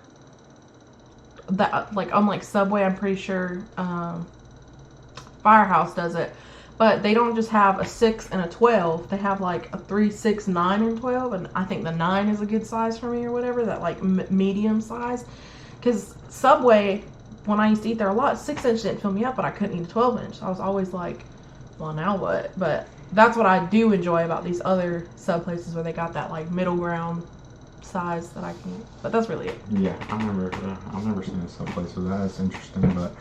That, like, unlike Subway, I'm pretty sure Firehouse does it. But they don't just have a 6 and a 12. They have like a 3, 6, 9, and 12. And I think the 9 is a good size for me or whatever. That like medium size. Because Subway, when I used to eat there a lot, 6-inch didn't fill me up, but I couldn't eat a 12-inch. I was always like, well, now what? But that's what I do enjoy about these other sub places where they got that like middle ground size that I can eat. But that's really it. Yeah, I've never seen a sub place with that. That's interesting, but.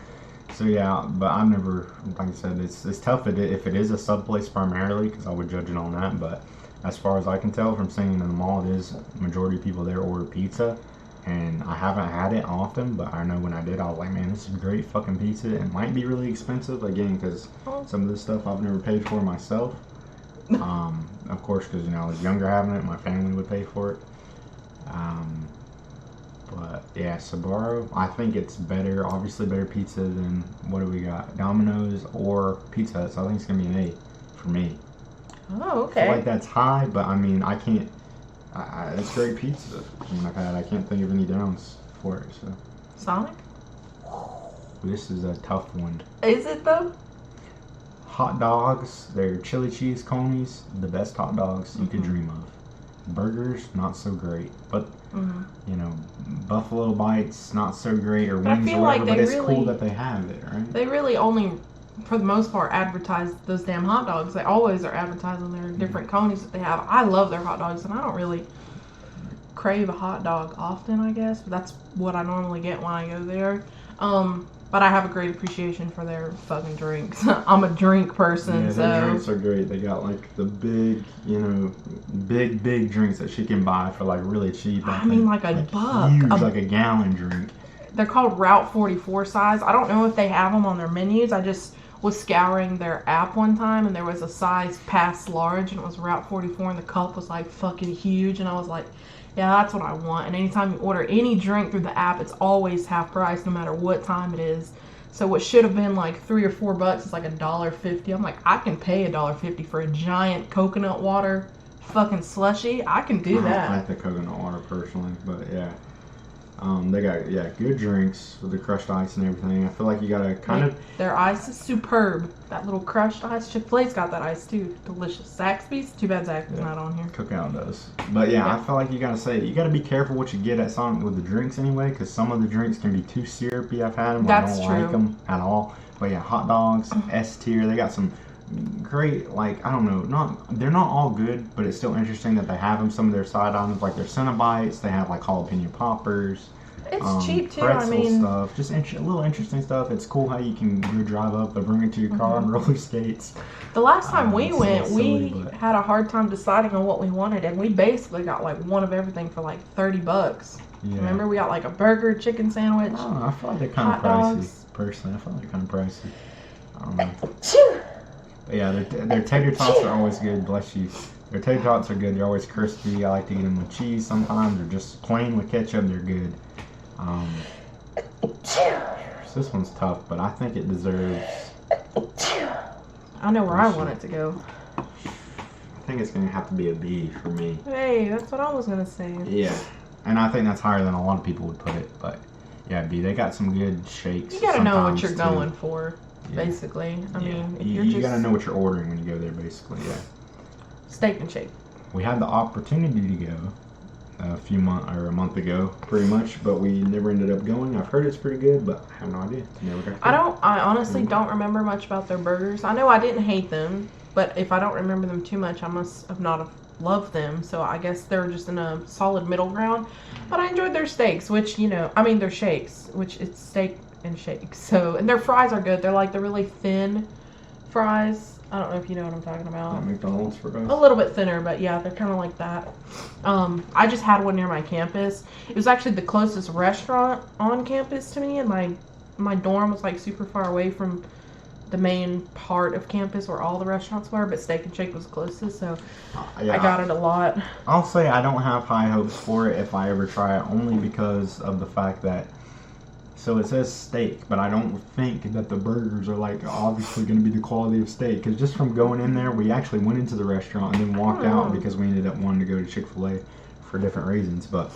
So yeah, but I've never, like I said, it's tough if it is a sub place primarily because I would judge it on that. But as far as I can tell from seeing in the mall, it is majority of people there order pizza, and I haven't had it often, but I know when I did, I was like, man, this is great fucking pizza. It might be really expensive again because some of this stuff I've never paid for myself. Of course, because you know I was younger having it, my family would pay for it. But yeah, Sbarro, I think it's better, obviously better pizza than, what do we got, Dominoes or Pizza Hut, so I think it's going to be an A for me. Oh, okay. I feel like that's high, but I mean, I can't, it's great pizza. I mean, I can't think of any downs for it, so. Sonic? This is a tough one. Is it though? Hot dogs, they're chili cheese conies, the best hot dogs you could dream of. Burgers, not so great, but you know, buffalo bites, not so great, or wings or whatever. But it's cool that they have it, right? They really only, for the most part, advertise those damn hot dogs. They always are advertising their different conies that they have. I love their hot dogs, and I don't really crave a hot dog often, I guess. But that's what I normally get when I go there. But I have a great appreciation for their fucking drinks. I'm a drink person, so. Their drinks are great. They got like the big, you know, big drinks that she can buy for like really cheap. I mean, like a buck. Huge, like a gallon drink. They're called Route 44 size. I don't know if they have them on their menus. I just was scouring their app one time and there was a size past large and it was Route 44 and the cup was like fucking huge and I was like, yeah, that's what I want. And anytime you order any drink through the app, it's always half price no matter what time it is. So what should have been like $3 or $4 is like $1.50. I'm like, I can pay $1.50 for a giant coconut water fucking slushy. I can do that. I like the coconut water personally, but yeah. They got good drinks with the crushed ice and everything. I feel like you gotta kind of. Their ice is superb. That little crushed ice. Chipotle got that ice too. Delicious. Zaxby's. Too bad Zaxby's not on here. Cookout does. But yeah, I feel like you gotta be careful what you get at Sonic with the drinks anyway, because some of the drinks can be too syrupy. I've had them. I don't like them at all. But yeah, hot dogs, S tier. They got some great, like, I don't know, they're not all good, but it's still interesting that they have them. Some of their side items, like their Cinnabites, they have like jalapeno poppers. It's cheap too. Pretzel stuff, just a little interesting stuff. It's cool how you can go drive up and bring it to your car on roller skates. The last time we went, we had a hard time deciding on what we wanted, and we basically got like one of everything for like $30. Yeah. Remember, we got like a burger, chicken sandwich. I don't know. I feel like they're kind of pricey. Personally, I feel like they're kind of pricey. I don't know. But yeah, their tater tots are always good. Bless you. Their tater tots are good. They're always crispy. I like to eat them with cheese sometimes, or just plain with ketchup. They're good. So this one's tough, but I think it deserves. I know where I want it to go. I think it's gonna have to be a B for me. Hey, that's what I was gonna say. Yeah, and I think that's higher than a lot of people would put it. But yeah, B. They got some good shakes. You gotta know what you're too. going for, basically. I mean, if you gotta know what you're ordering when you go there, basically. Yeah. Steak and shake. We had the opportunity to go a month ago, pretty much, but we never ended up going. I've heard it's pretty good, but I have no idea. Never got there. I honestly don't remember much about their burgers. I know I didn't hate them, but if I don't remember them too much, I must have not loved them. So I guess they're just in a solid middle ground. But I enjoyed their steaks, which, their shakes, which it's steak and shake. So, and their fries are good. They're like the really thin fries. I don't know if you know what I'm talking about. Like McDonald's fries? A little bit thinner, but yeah, they're kind of like that. I just had one near my campus. It was actually the closest restaurant on campus to me, and my dorm was like super far away from the main part of campus where all the restaurants were, but Steak and Shake was the closest, so I got it a lot. I'll say I don't have high hopes for it if I ever try it, only because of the fact that so it says steak, but I don't think that the burgers are like obviously going to be the quality of steak. Because just from going in there, we actually went into the restaurant and then walked out because we ended up wanting to go to Chick-fil-A for different reasons. But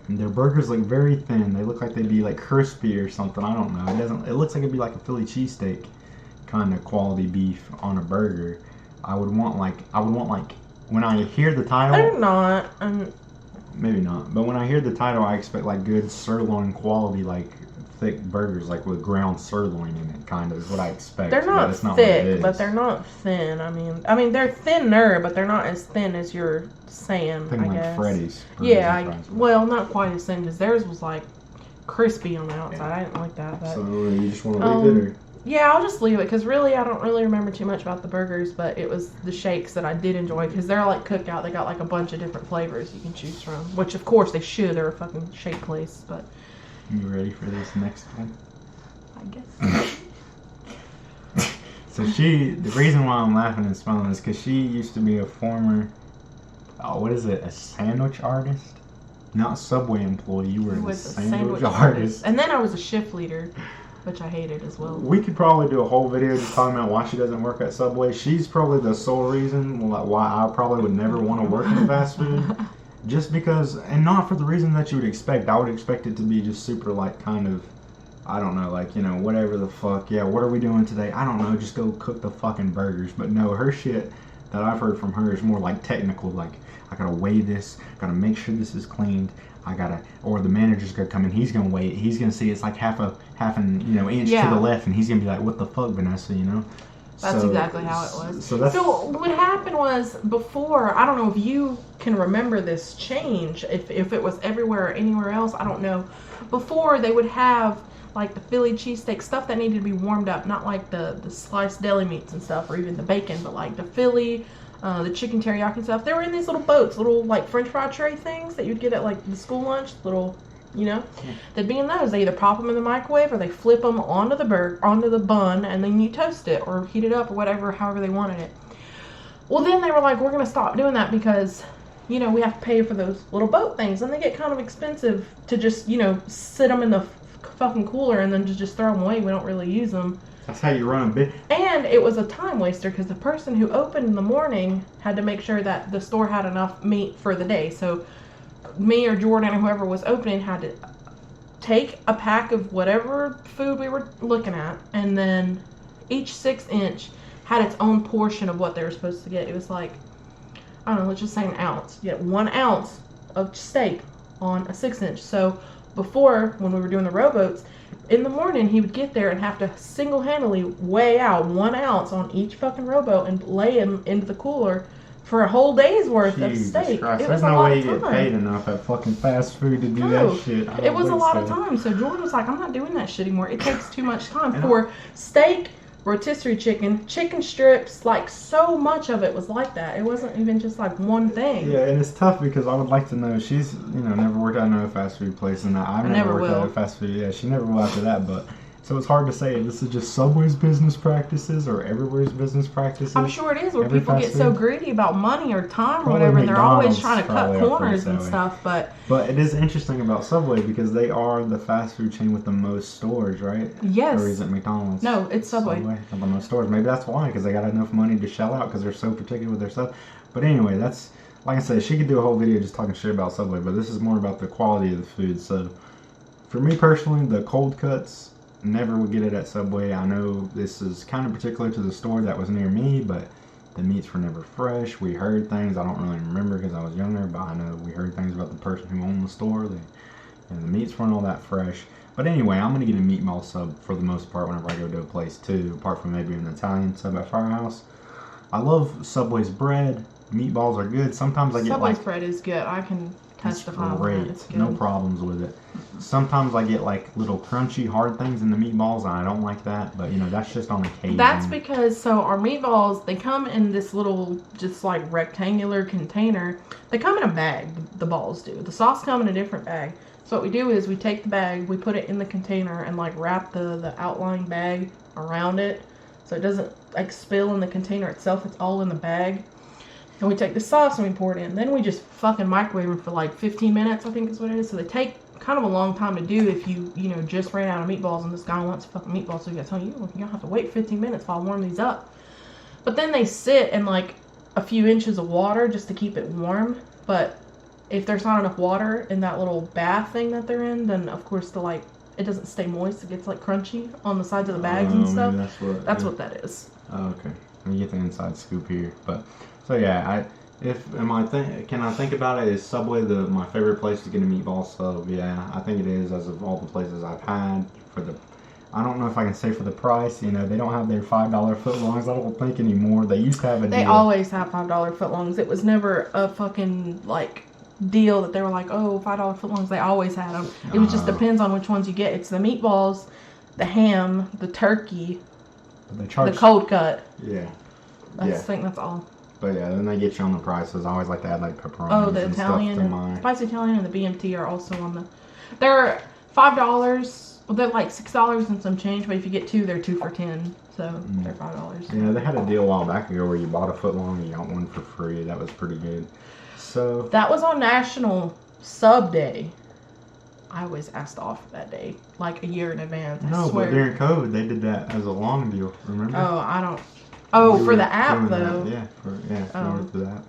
their burgers look very thin. They look like they'd be like crispy or something. I don't know. It looks like it'd be like a Philly cheesesteak kind of quality beef on a burger. I would want like when I hear the title. They're not. Maybe not, but when I hear the title, I expect like good sirloin quality, like thick burgers, like with ground sirloin in it. Kind of is what I expect. They're not thick, but they're not thin. I mean, they're thinner, but they're not as thin as you're saying. I guess. Freddy's. Yeah, well, not quite as thin because theirs was like crispy on the outside. Yeah. I didn't like that. But, so you just want to leave it, or? Yeah, I'll just leave it because really I don't really remember too much about the burgers, but it was the shakes that I did enjoy because they're like cookout. They got like a bunch of different flavors you can choose from, which of course they should. They're a fucking shake place, but. You ready for this next one? I guess. So the reason why I'm laughing and smiling is because she used to be a former, a sandwich artist? Not Subway employee, you were a sandwich artist. And then I was a shift leader. Which I hated as well. We could probably do a whole video just talking about why she doesn't work at Subway. She's probably the sole reason why I probably would never want to work in fast food. Just because, and not for the reason that you would expect. I would expect it to be just super like kind of, I don't know, like, whatever the fuck. Yeah, what are we doing today? I don't know, just go cook the fucking burgers. But no, her shit that I've heard from her is more like technical. Like, I gotta weigh this, gotta make sure this is cleaned. Or the manager's gonna come in. He's gonna weigh it. He's gonna see it's like half an inch to the left, and he's gonna be like, "What the fuck, Vanessa?" That's exactly how it was. So what happened was before. I don't know if you can remember this change. If it was everywhere or anywhere else, I don't know. Before they would have like the Philly cheesesteak stuff that needed to be warmed up, not like the sliced deli meats and stuff, or even the bacon, but like the Philly. The chicken teriyaki stuff. They were in these little boats, little like French fry tray things that you'd get at like the school lunch. Little, they'd be in those. They either pop them in the microwave or they flip them onto the bun, and then you toast it or heat it up or whatever, however they wanted it. Well, then they were like, we're gonna stop doing that because, we have to pay for those little boat things, and they get kind of expensive to just, sit them in the fucking cooler and then just throw them away. We don't really use them. That's how you run a bit. And it was a time waster because the person who opened in the morning had to make sure that the store had enough meat for the day. So me or Jordan or whoever was opening had to take a pack of whatever food we were looking at, and then each 6-inch had its own portion of what they were supposed to get. It was like, I don't know, let's just say an ounce. You get 1 ounce of steak on a 6-inch. So before, when we were doing the rowboats, in the morning, he would get there and have to single-handedly weigh out 1 ounce on each fucking rowboat and lay him into the cooler for a whole day's worth of steak. There's no way you get paid enough at fucking fast food to do that shit. It was a lot of time. So Jordan was like, I'm not doing that shit anymore. It takes too much time. For steak, rotisserie chicken strips, like so much of it was like that. It wasn't even just like one thing. Yeah, and it's tough because I would like to know, she's, never worked at no fast food place, and I've never worked at a fast food. Yeah, she never will after that, but So it's hard to say if this is just Subway's business practices or everywhere's business practices. I'm sure it is, where Every people get fast so food. greedy about money or time or Probably whatever, and they're always McDonald's trying to cut probably corners operates that and way. stuff. But it is interesting about Subway because they are the fast food chain with the most stores, right? Yes. Or is it McDonald's? No, it's Subway. Have the most stores. Maybe that's why, because they got enough money to shell out because they're so particular with their stuff. But anyway, that's, like I said, she could do a whole video just talking shit about Subway, but this is more about the quality of the food. So for me personally, the cold cuts, never would get it at Subway. I know this is kind of particular to the store that was near me, but the meats were never fresh. We heard things, I don't really remember because I was younger, but I know we heard things about the person who owned the store. And the meats weren't all that fresh. But anyway, I'm going to get a meatball sub for the most part whenever I go to a place too, apart from maybe an Italian sub at Firehouse. I love Subway's bread. Meatballs are good. Sometimes I get Subway's bread is good. I can testify on that. It's good. No problems with it. Sometimes I get like little crunchy, hard things in the meatballs, and I don't like that. But you know, that's just on occasion. That's because, so our meatballs, they come in this little, just like rectangular container. They come in a bag, the balls do. The sauce come in a different bag. So what we do is we take the bag, we put it in the container, and like wrap the outlying bag around it, so it doesn't like spill in the container itself. It's all in the bag. And we take the sauce and we pour it in. Then we just fucking microwave them for like 15 minutes, I think is what it is. So they take kind of a long time to do if you know, just ran out of meatballs and this guy wants fucking meatballs. So you gotta tell you, you're gonna have to wait 15 minutes while I warm these up. But then they sit in like a few inches of water just to keep it warm. But if there's not enough water in that little bath thing that they're in, then of course it doesn't stay moist. It gets like crunchy on the sides of the bags and stuff. That's what that is. Oh, okay. You get the inside scoop here, but so yeah, can I think about it? Is Subway my favorite place to get a meatball sub? Yeah, I think it is, as of all the places I've had. I don't know if I can say for the price. You know, they don't have their $5 footlongs. I don't think anymore. They used to have a deal. They always have $5 footlongs. It was never a fucking like deal that they were like, oh, $5 footlongs. They always had them. It just depends on which ones you get. It's the meatballs, the ham, the turkey, the cold cut. Yeah. I think that's all. But yeah, then they get you on the prices. I always like to add like pepperoni. Oh, the Italian, spicy Italian, and the BMT are also on the. They're $5. Well, they're like $6 and some change, but if you get two, they're 2 for $10. So they're $5. Yeah, they had a deal a while back ago where you bought a footlong and you got one for free. That was pretty good. So that was on National Sub Day. I was asked off that day, like a year in advance. I swear. But during COVID, they did that as a long deal. Remember? Oh, I don't. Oh, for the app though. Yeah, for that.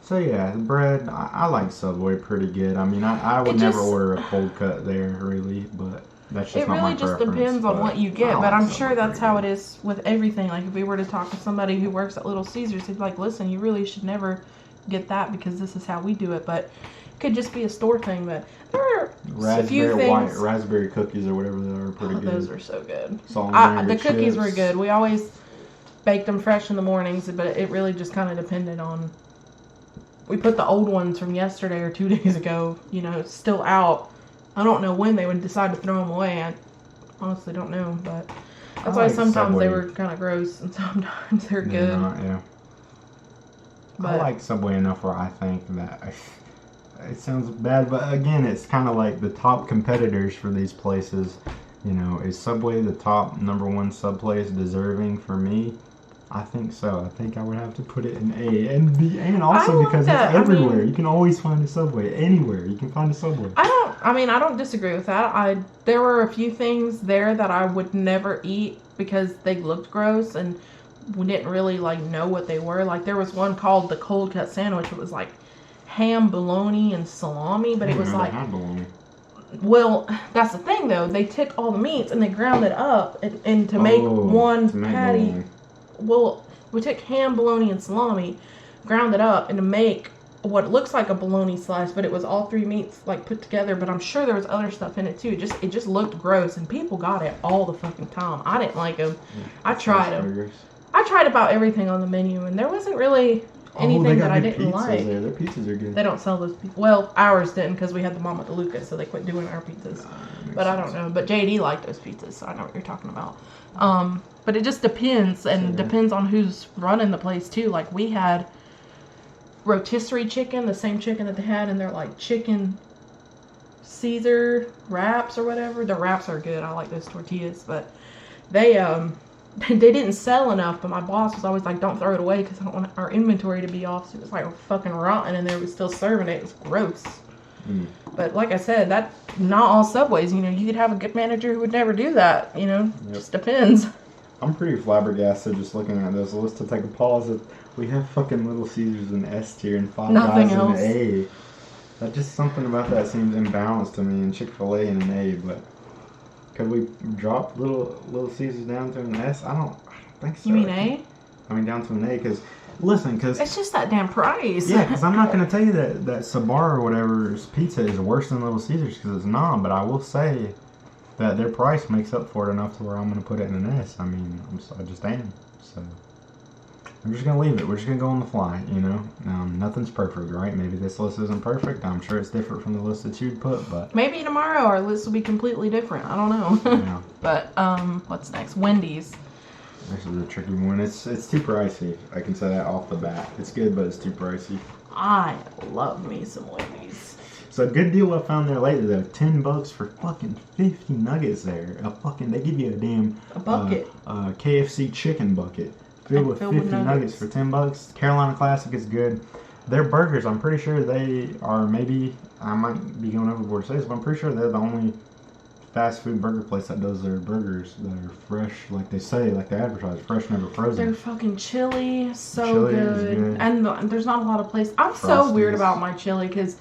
So yeah, the bread, I like Subway pretty good. I mean, I would never order a cold cut there, really, but that's just not my preference. It really just depends on what you get, but I'm sure that's how it is with everything. Like, if we were to talk to somebody who works at Little Caesars, he'd be like, listen, you really should never get that because this is how we do it, but it could just be a store thing. But there are a few things. Raspberry cookies or whatever they are pretty good. Those are so good. The cookies were good. We always baked them fresh in the mornings, but it really just kind of depended on. We put the old ones from yesterday or 2 days ago, still out. I don't know when they would decide to throw them away. I honestly don't know, but that's why sometimes they were kind of gross and sometimes they're good. Yeah. But I like Subway enough where I think that it sounds bad, but again, it's kind of like the top competitors for these places. Is Subway the top #1 sub place deserving for me? I think so. I think I would have to put it in A and B, and also because it's everywhere. You can always find a Subway anywhere. You can find a Subway. I don't disagree with that. There were a few things there that I would never eat because they looked gross and we didn't really know what they were. Like, there was one called the cold cut sandwich. It was like ham, bologna, and salami, but it was like. Bologna. Well, that's the thing though. They took all the meats and they ground it up and to make one patty. Bologna. Well, we took ham, bologna, and salami, ground it up, and to make what looks like a bologna slice, but it was all 3 meats put together. But I'm sure there was other stuff in it too. It just looked gross, and people got it all the fucking time. I didn't like them. I tried them. I tried about everything on the menu, and there wasn't really anything that I didn't like. Their pizzas are good. They don't sell those pizzas. Well, ours didn't because we had the Mama DeLuca, so they quit doing our pizzas. But I don't know. But JD liked those pizzas, so I know what you're talking about. But it just depends, and depends on who's running the place too. Like, we had rotisserie chicken, the same chicken that they had in their chicken Caesar wraps or whatever. The wraps are good. I like those tortillas, but they they didn't sell enough. But my boss was always like, "Don't throw it away because I don't want our inventory to be off." So it was like fucking rotten, and they were still serving it. It was gross. Mm. But like I said, that not all Subways. You know, you could have a good manager who would never do that. You know, just depends. I'm pretty flabbergasted just looking at this list to take a pause. We have fucking Little Caesars in S tier and Five Nothing Guys else. in A. That just something about that seems imbalanced to me. And Chick-fil-A in an A, but could we drop Little Caesars down to an S? I don't think so. You mean A? I mean down to an A because because It's just that damn price. yeah, because I'm not gonna tell you that Sbarro or whatever's pizza is worse than Little Caesars because it's not. But I will say that their price makes up for it enough to where I'm gonna put it in an S. I mean, I just am. So I'm just gonna leave it. We're just gonna go on the fly, you know. Nothing's perfect, right? Maybe this list isn't perfect. I'm sure it's different from the list that you'd put, but Maybe tomorrow our list will be completely different. I don't know. yeah, But what's next? Wendy's. this is a tricky one. It's too pricey. I can say that off the bat. It's good, but it's too pricey. I love me some Wendy's. So a good deal I found there lately though. $10 for fucking 50 nuggets there. They give you a damn A bucket. KFC chicken bucket filled with 50 nuggets nuggets for $10. Carolina Classic is good. Their burgers, I'm pretty sure they are maybe, I might be going overboard to say this, but I'm pretty sure they're the only fast food burger place that does their burgers that are fresh, like they say, like they advertise, fresh, never frozen. They're fucking chili, so Chili is good. good. And there's not a lot of places. I'm so weird Frosties. about my chili because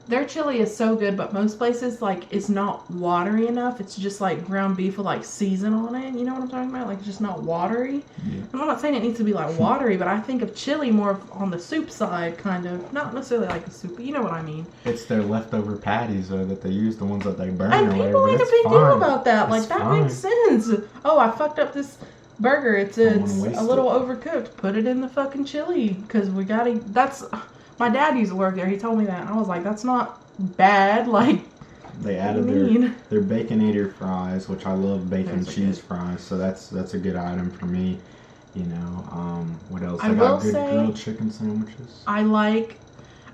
their chili is so good, but most places, like, it's not watery enough. It's just, like, ground beef with, like, season on it. You know what I'm talking about? Like, it's just not watery. Yeah. I'm not saying it needs to be, like, watery, but I think of chili more on the soup side, kind of. Not necessarily like a soup, but you know what I mean. It's their leftover patties that they use, the ones that they burn. And or people whatever. make a That's big fine. deal about that. Like, That's that fine. makes sense. Oh, I fucked up this burger. It's Don't wanna waste a little overcooked. Put it in the fucking chili. Because we gotta, my dad used to work there. He told me that. And I was like, that's not bad. Like, They what added do you mean? their Baconator fries, which I love bacon Those are cheese good. fries, so that's a good item for me. You know, what else? I They will got good say- grilled chicken sandwiches. I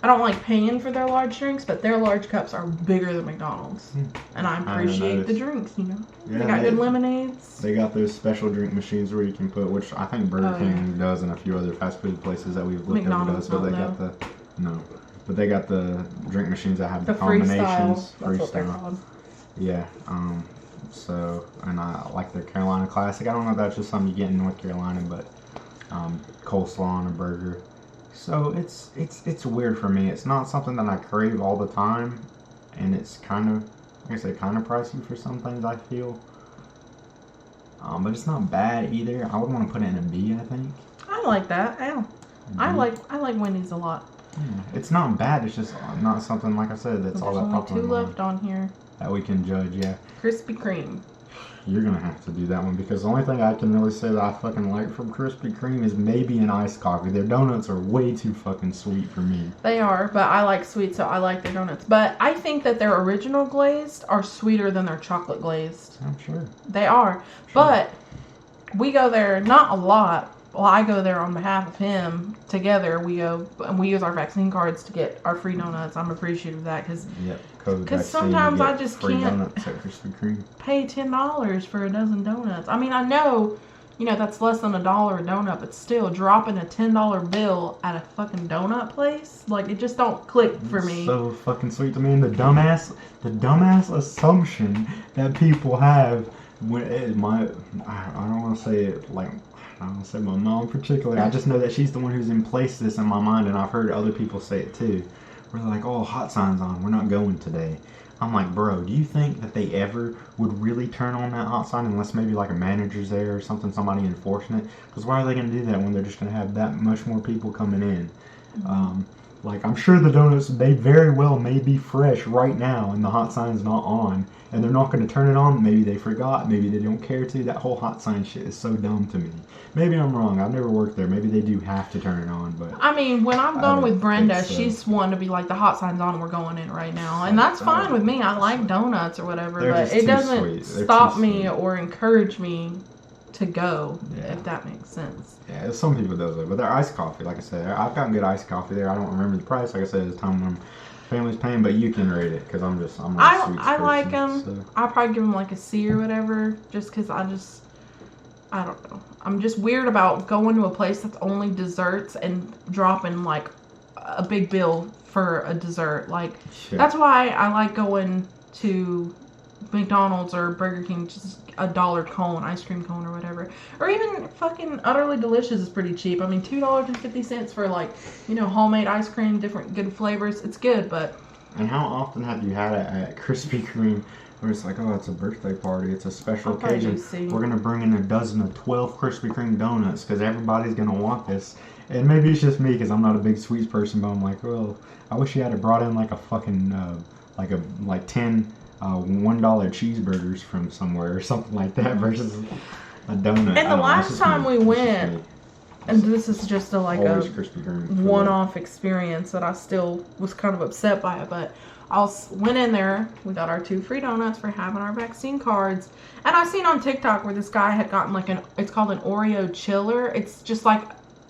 don't like paying for their large drinks, but their large cups are bigger than McDonald's. And I appreciate the noticed. drinks, you know. Yeah, They got good lemonades. They got those special drink machines where you can put, which I think Burger Oh, King does, and a few other fast food places that we've looked over McDonald's does. But not, they got the drink machines that have the, The freestyle. combinations. That's what they're Freestyle. called. Yeah. So, and I like their Carolina Classic. I don't know if that's just something you get in North Carolina, but coleslaw on a burger. So it's weird for me. It's not something that I crave all the time, and it's kind of, like I said, kind of pricey for some things I feel. But it's not bad either. I would want to put it in a B, I think. I like that. Yeah. I like Wendy's a lot. Yeah. It's not bad. It's just not something, like I said, that's There's all that only popular. two left on here. That we can judge. Yeah. Krispy Kreme. You're gonna have to do that one because the only thing I can really say that I fucking like from Krispy Kreme is maybe an iced coffee. Their donuts are way too fucking sweet for me. They are, but I like sweet, so I like their donuts. But I think that their original glazed are sweeter than their chocolate glazed. I'm sure. They are. But we go there not a lot. Well, I go there on behalf of him. Together, we go and we use our vaccine cards to get our free donuts. I'm appreciative of that because Yep. COVID 'Cause vaccine, sometimes you I get just free can't- donuts at Krispy Kreme. pay $10 for a dozen donuts. I mean, I know, that's less than $1 a donut, but still dropping a $10 bill at a fucking donut place, like, it just don't click for me. So fucking sweet to me, and the dumbass assumption that people have when I don't want to say it like. I don't want to say my mom particularly. I just know that she's the one who's in place this in my mind, and I've heard other people say it too. Where they're like, "Oh, hot signs on. We're not going today." I'm like, bro, do you think that they ever would really turn on that hot sign unless maybe like a manager's there or something, somebody enforcing it? Because why are they going to do that when they're just going to have that much more people coming in? Like, I'm sure the donuts, they very well may be fresh right now and the hot sign's not on. And they're not going to turn it on. Maybe they forgot. Maybe they don't care to. That whole hot sign shit is so dumb to me. Maybe I'm wrong. I've never worked there. Maybe they do have to turn it on. But I mean, when I've I gone don't with Brenda, think so. she's one to be like, the hot sign's on, we're going in right now. And that's fine with me. I like donuts or whatever, They're but just it too doesn't sweet. They're stop too me sweet. or encourage me to go, Yeah. if that makes sense. yeah, some people does it. But their iced coffee, like I said, I've gotten good iced coffee there. I don't remember the price. Like I said, at the time when Family's paying, but you can rate it because I'm not a sweets I person, like them. So. I'll probably give them like a C or whatever, just because I don't know. I'm just weird about going to a place that's only desserts and dropping like a big bill for a dessert. Like, that's why I like going to McDonald's or Burger King, just a $1 cone, ice cream cone or whatever. Or even fucking Utterly Delicious is pretty cheap. I mean, $2.50 for like, homemade ice cream, different good flavors. It's good, but. And how often have you had it at Krispy Kreme where it's like, oh, it's a birthday party, it's a special occasion. We're going to bring in a dozen of 12 Krispy Kreme donuts because everybody's going to want this. And maybe it's just me because I'm not a big sweets person, but I'm like, well, I wish you had brought in like a fucking, like 10 $1 cheeseburgers from somewhere or something like that versus a donut. And the last time we went, and this is just a one-off experience that I still was kind of upset by it, but I went in there, we got our 2 free donuts for having our vaccine cards, and I seen on TikTok where this guy had gotten like it's called an Oreo chiller. It's just like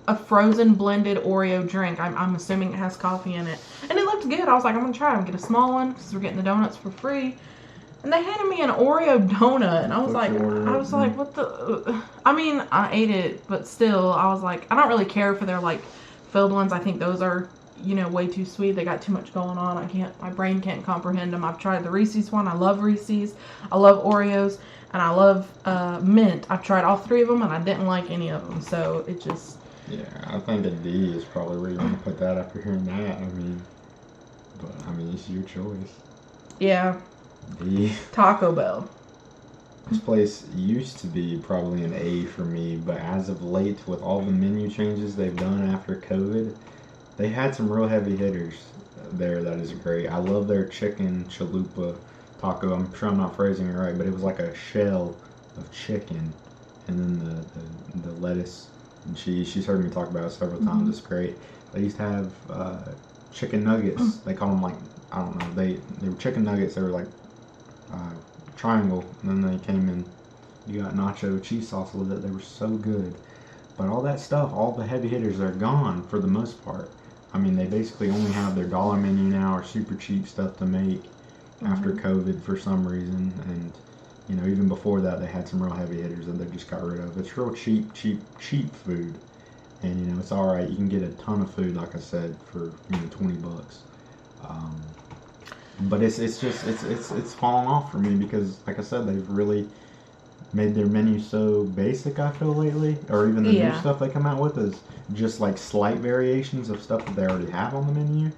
a frozen blended Oreo drink. I'm assuming it has coffee in it, and it looked good. I was like, I'm gonna try it. I'm gonna get a small one because we're getting the donuts for free. And they handed me an Oreo donut, and I was like, what the? I mean, I ate it, but still, I was like, I don't really care for their like filled ones. I think those are, way too sweet. They got too much going on. My brain can't comprehend them. I've tried the Reese's one. I love Reese's. I love Oreos, and I love mint. I've tried all 3 of them, and I didn't like any of them. So it just. Yeah, I think a D is probably where you want to put that after hearing that. I mean, it's your choice. Yeah. D. Taco Bell. This place used to be probably an A for me, but as of late, with all the menu changes they've done after COVID, they had some real heavy hitters there. That is great. I love their chicken chalupa taco. I'm sure I'm not phrasing it right, but it was like a shell of chicken, and then the lettuce. And she's heard me talk about it several times. It's great. They used to have chicken nuggets. They call them like, I don't know. They were chicken nuggets. They were like triangle, and then they came in. You got nacho cheese sauce with it. They were so good. But all that stuff, all the heavy hitters, are gone for the most part. I mean, they basically only have their dollar menu now, or super cheap stuff to make after COVID for some reason. And even before that, they had some real heavy hitters that they just got rid of. It's real cheap food, and it's all right. You can get a ton of food, like I said, for $20. But it's fallen off for me because, like I said, they've really made their menu so basic, I feel, lately. Or even the new stuff they come out with is just like slight variations of stuff that they already have on the menu.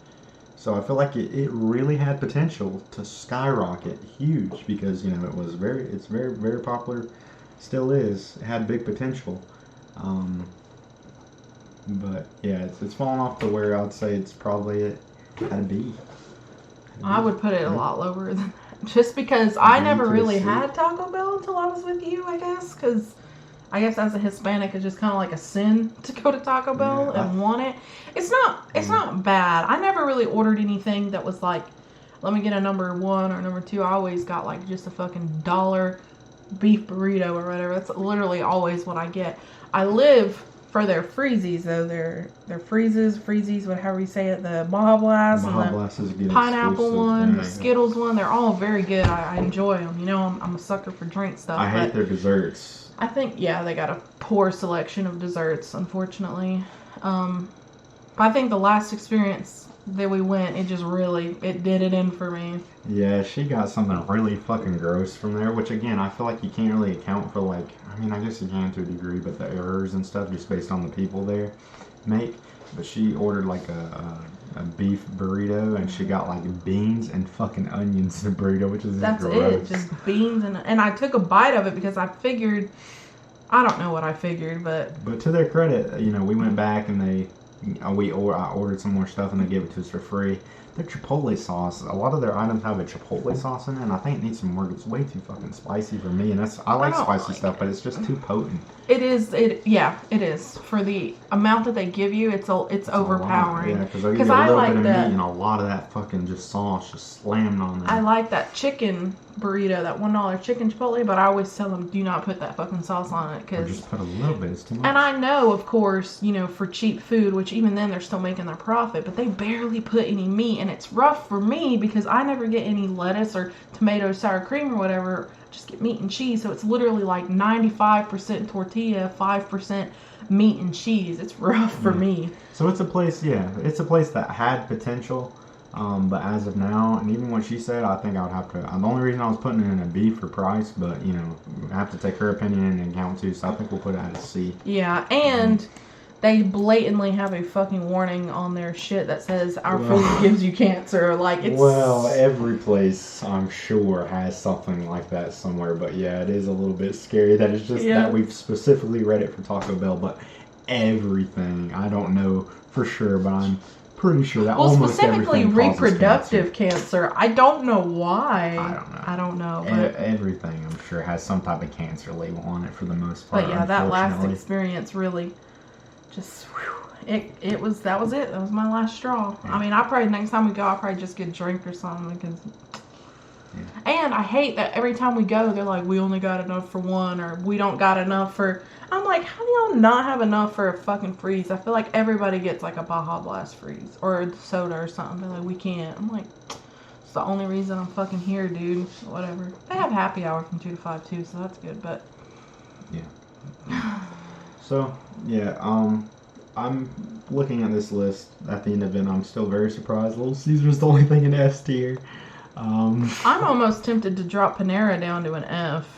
So I feel like it really had potential to skyrocket huge because, it's very, very popular, still is. It had big potential. But yeah, it's fallen off to where I'd say it's probably at a B. I would put it a lot lower than that. Just because I never really had Taco Bell until I was with you, I guess. Because I guess as a Hispanic, it's just kind of like a sin to go to Taco Bell and want it. It's not bad. I never really ordered anything that was like, let me get a number 1 or number 2. I always got like just a fucking $1 beef burrito or whatever. That's literally always what I get. I live for their freezies though. Their freezies, whatever you say it, the Baja Blast and the pineapple one, the Skittles one. They're all very good. I enjoy them. I'm a sucker for drink stuff. I hate their desserts. I think they got a poor selection of desserts, unfortunately. I think the last experience that we went, it did it in for me. Yeah, she got something really fucking gross from there, which again, I feel like you can't really account for, like, I mean, I guess you can to a degree, but the errors and stuff just based on the people there make. But she ordered like a beef burrito, and she got like beans and fucking onions in the burrito, which is That's gross. It, just beans and I took a bite of it because I figured, I don't know what I figured, but to their credit, we went back and I ordered some more stuff and they gave it to us for free. Their Chipotle sauce, a lot of their items have a Chipotle sauce in it, and I think it needs some more. It's way too fucking spicy for me, and I like spicy stuff, but it's just too potent. It is. It is. For the amount that they give you, it's overpowering. Yeah, because they give you a little bit of meat and a lot of that fucking just sauce just slammed on there. I like that chicken burrito, that $1 chicken Chipotle, but I always tell them, do not put that fucking sauce on it. Or just put a little bit, it's too much. And I know, of course, you know, for cheap food, which even then they're still making their profit, but they barely put any meat, and it's rough for me because I never get any lettuce or tomato, sour cream or whatever. I just get meat and cheese, so it's literally like 95% tortilla, 5% meat and cheese. It's rough for me. So it's a place, it's a place that had potential. But as of now, and even what she said, I think I would have to. The only reason I was putting it in a B for price, but you know, I have to take her opinion into account too. So I think we'll put it at a C. Yeah, and they blatantly have a fucking warning on their shit that says our food gives you cancer. Like it's. Well, every place I'm sure has something like that somewhere. But yeah, it is a little bit scary that it's just that we've specifically read it for Taco Bell, but everything I don't know for sure, but I'm pretty sure that almost specifically everything reproductive cancer. I don't know why. I don't know. But everything I'm sure has some type of cancer label on it for the most part. But yeah, that last experience really just that was it. That was my last straw. Yeah. I mean, I probably next time we go, I'll probably just get a drink or something because. Yeah. And I hate that every time we go, they're like, we only got enough for one, or we don't got enough for. I'm like, how do y'all not have enough for a fucking freeze? I feel like everybody gets like a Baja Blast freeze or a soda or something. They're like, we can't. I'm like, it's the only reason I'm fucking here, dude. Whatever. They have happy hour from 2 to 5 too, so that's good. But yeah. So yeah, I'm looking at this list at the end of it. I'm still very surprised. Little Caesar's the only thing in S tier. I'm almost tempted to drop Panera down to an F.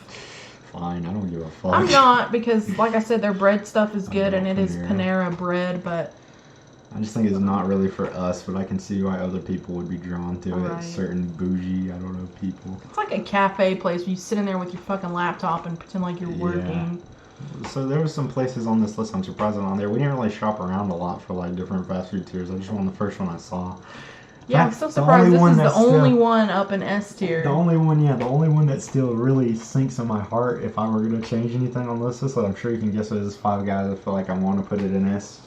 Fine, I don't give a fuck. I'm not, because like I said, their bread stuff is good and it is Panera bread, but I just think it's not really for us, but I can see why other people would be drawn to it. Certain bougie, I don't know, people. It's like a cafe place where you sit in there with your fucking laptop and pretend like you're working. So there were some places on this list I'm surprised on there. We didn't really shop around a lot for like different fast food tiers. I just went on the first one I saw. Yeah, I'm still surprised this is the only one up in S tier. The only one that still really sinks in my heart if I were going to change anything on this list, but I'm sure you can guess it is Five Guys. I feel like I want to put it in S.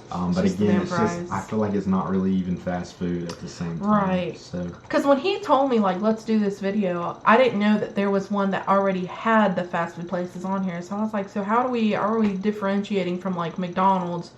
But again, it's just, I feel like it's not really even fast food at the same time. Right. So. Because when he told me, like, let's do this video, I didn't know that there was one that already had the fast food places on here. So I was like, so how are we differentiating from, like, McDonald's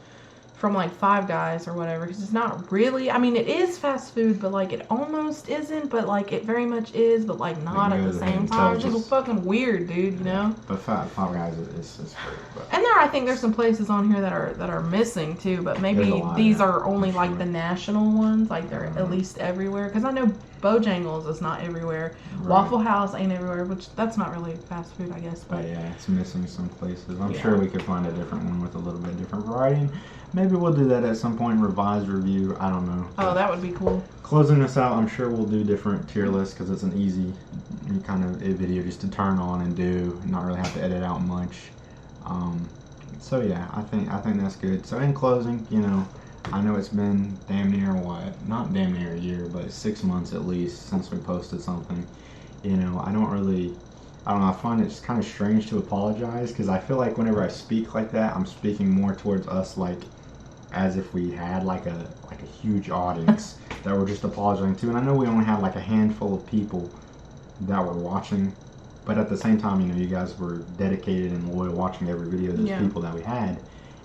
from, like, Five Guys or whatever? Because it's not really, I mean, it is fast food, but, like, it almost isn't, but, like, it very much is, but, like, not at the same time. It's just fucking weird, dude, you know? But Five Guys is great. But. And I think there's some places on here that are missing, too, but maybe these are only, like, the national ones, like, they're at least everywhere. Because I know Bojangles is not everywhere. Right. Waffle House ain't everywhere, which that's not really fast food, I guess. But yeah, it's missing some places. I'm sure we could find a different one with a little bit different variety. Maybe we'll do that at some point, revised review. I don't know. Oh, that would be cool. Closing this out, I'm sure we'll do different tier lists because it's an easy kind of video just to turn on and do, not really have to edit out much. So yeah, I think that's good. So in closing, you know, I know it's been damn near not damn near a year, but 6 months at least since we posted something. You know, I don't know, I find it just kind of strange to apologize because I feel like whenever I speak like that, I'm speaking more towards us like as if we had like a huge audience that we're just apologizing to. And I know we only have like a handful of people that were watching, but at the same time, you know, you guys were dedicated and loyal watching every video of those people that we had.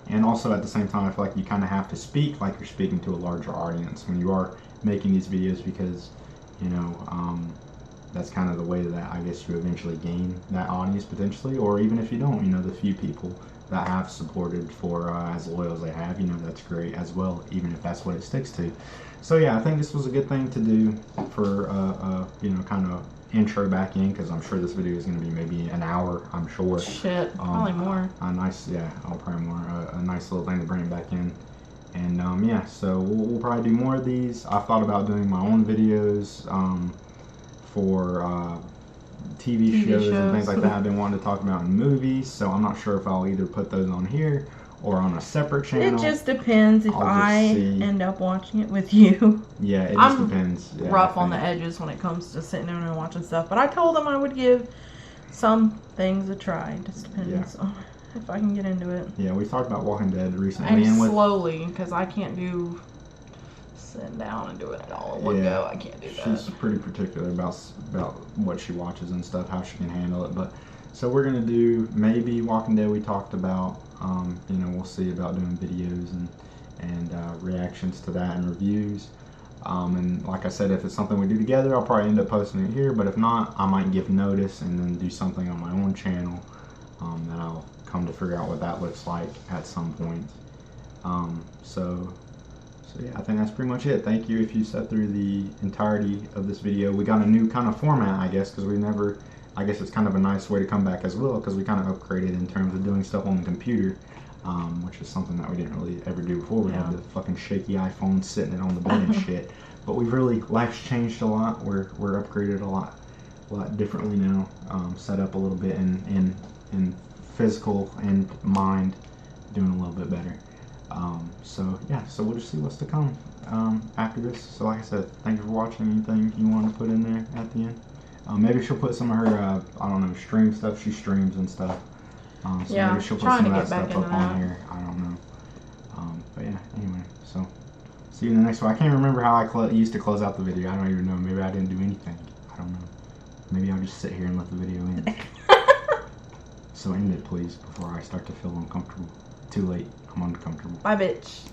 And also at the same time, I feel like you kind of have to speak like you're speaking to a larger audience when you are making these videos because, you know, that's kind of the way that I guess you eventually gain that audience potentially, or even if you don't, you know, the few people that have supported for as loyal as they have, you know, that's great as well, even if that's what it sticks to. So yeah, I think this was a good thing to do for, you know, kind of intro back in, because I'm sure this video is going to be maybe an hour, I'm sure. Shit, probably more. Probably more. A nice little thing to bring it back in. And yeah, so we'll probably do more of these. I thought about doing my own videos for TV shows and things like that I've been wanting to talk about in movies, so I'm not sure if I'll either put those on here or on a separate channel. It just depends if I end up watching it with you. Yeah, it just depends. Yeah, rough on the edges when it comes to sitting down and watching stuff, but I told them I would give some things a try. It just depends on if I can get into it. Yeah, we talked about Walking Dead recently. And slowly, because I can't do sitting down and doing it all in one Yeah. go. I can't do that. She's pretty particular about what she watches and stuff, how she can handle it. But so we're gonna do maybe Walking Dead. We talked about, you know, we'll see about doing videos and reactions to that and reviews. And like I said, if it's something we do together, I'll probably end up posting it here. But if not, I might give notice and then do something on my own channel. That I'll come to figure out what that looks like at some point. So yeah, I think that's pretty much it. Thank you if you sat through the entirety of this video. We got a new kind of format, I guess, because we never, I guess it's kind of a nice way to come back as well, because we kind of upgraded in terms of doing stuff on the computer, which is something that we didn't really ever do before. We had the fucking shaky iPhone sitting on the bed and shit. But we've really, life's changed a lot. We're upgraded a lot differently now, set up a little bit in physical and mind, doing a little bit better. So yeah, so we'll just see what's to come after this. So like I said, thank you for watching. Anything you want to put in there at the end? Maybe she'll put some of her, I don't know, stream stuff. She streams and stuff. So yeah, maybe she'll put some of that stuff up on here. I don't know. But yeah, anyway, so see you in the next one. I can't remember how I used to close out the video. I don't even know. Maybe I didn't do anything. I don't know. Maybe I'll just sit here and let the video end. So end it, please, before I start to feel uncomfortable. Too late. I'm uncomfortable. Bye, bitch.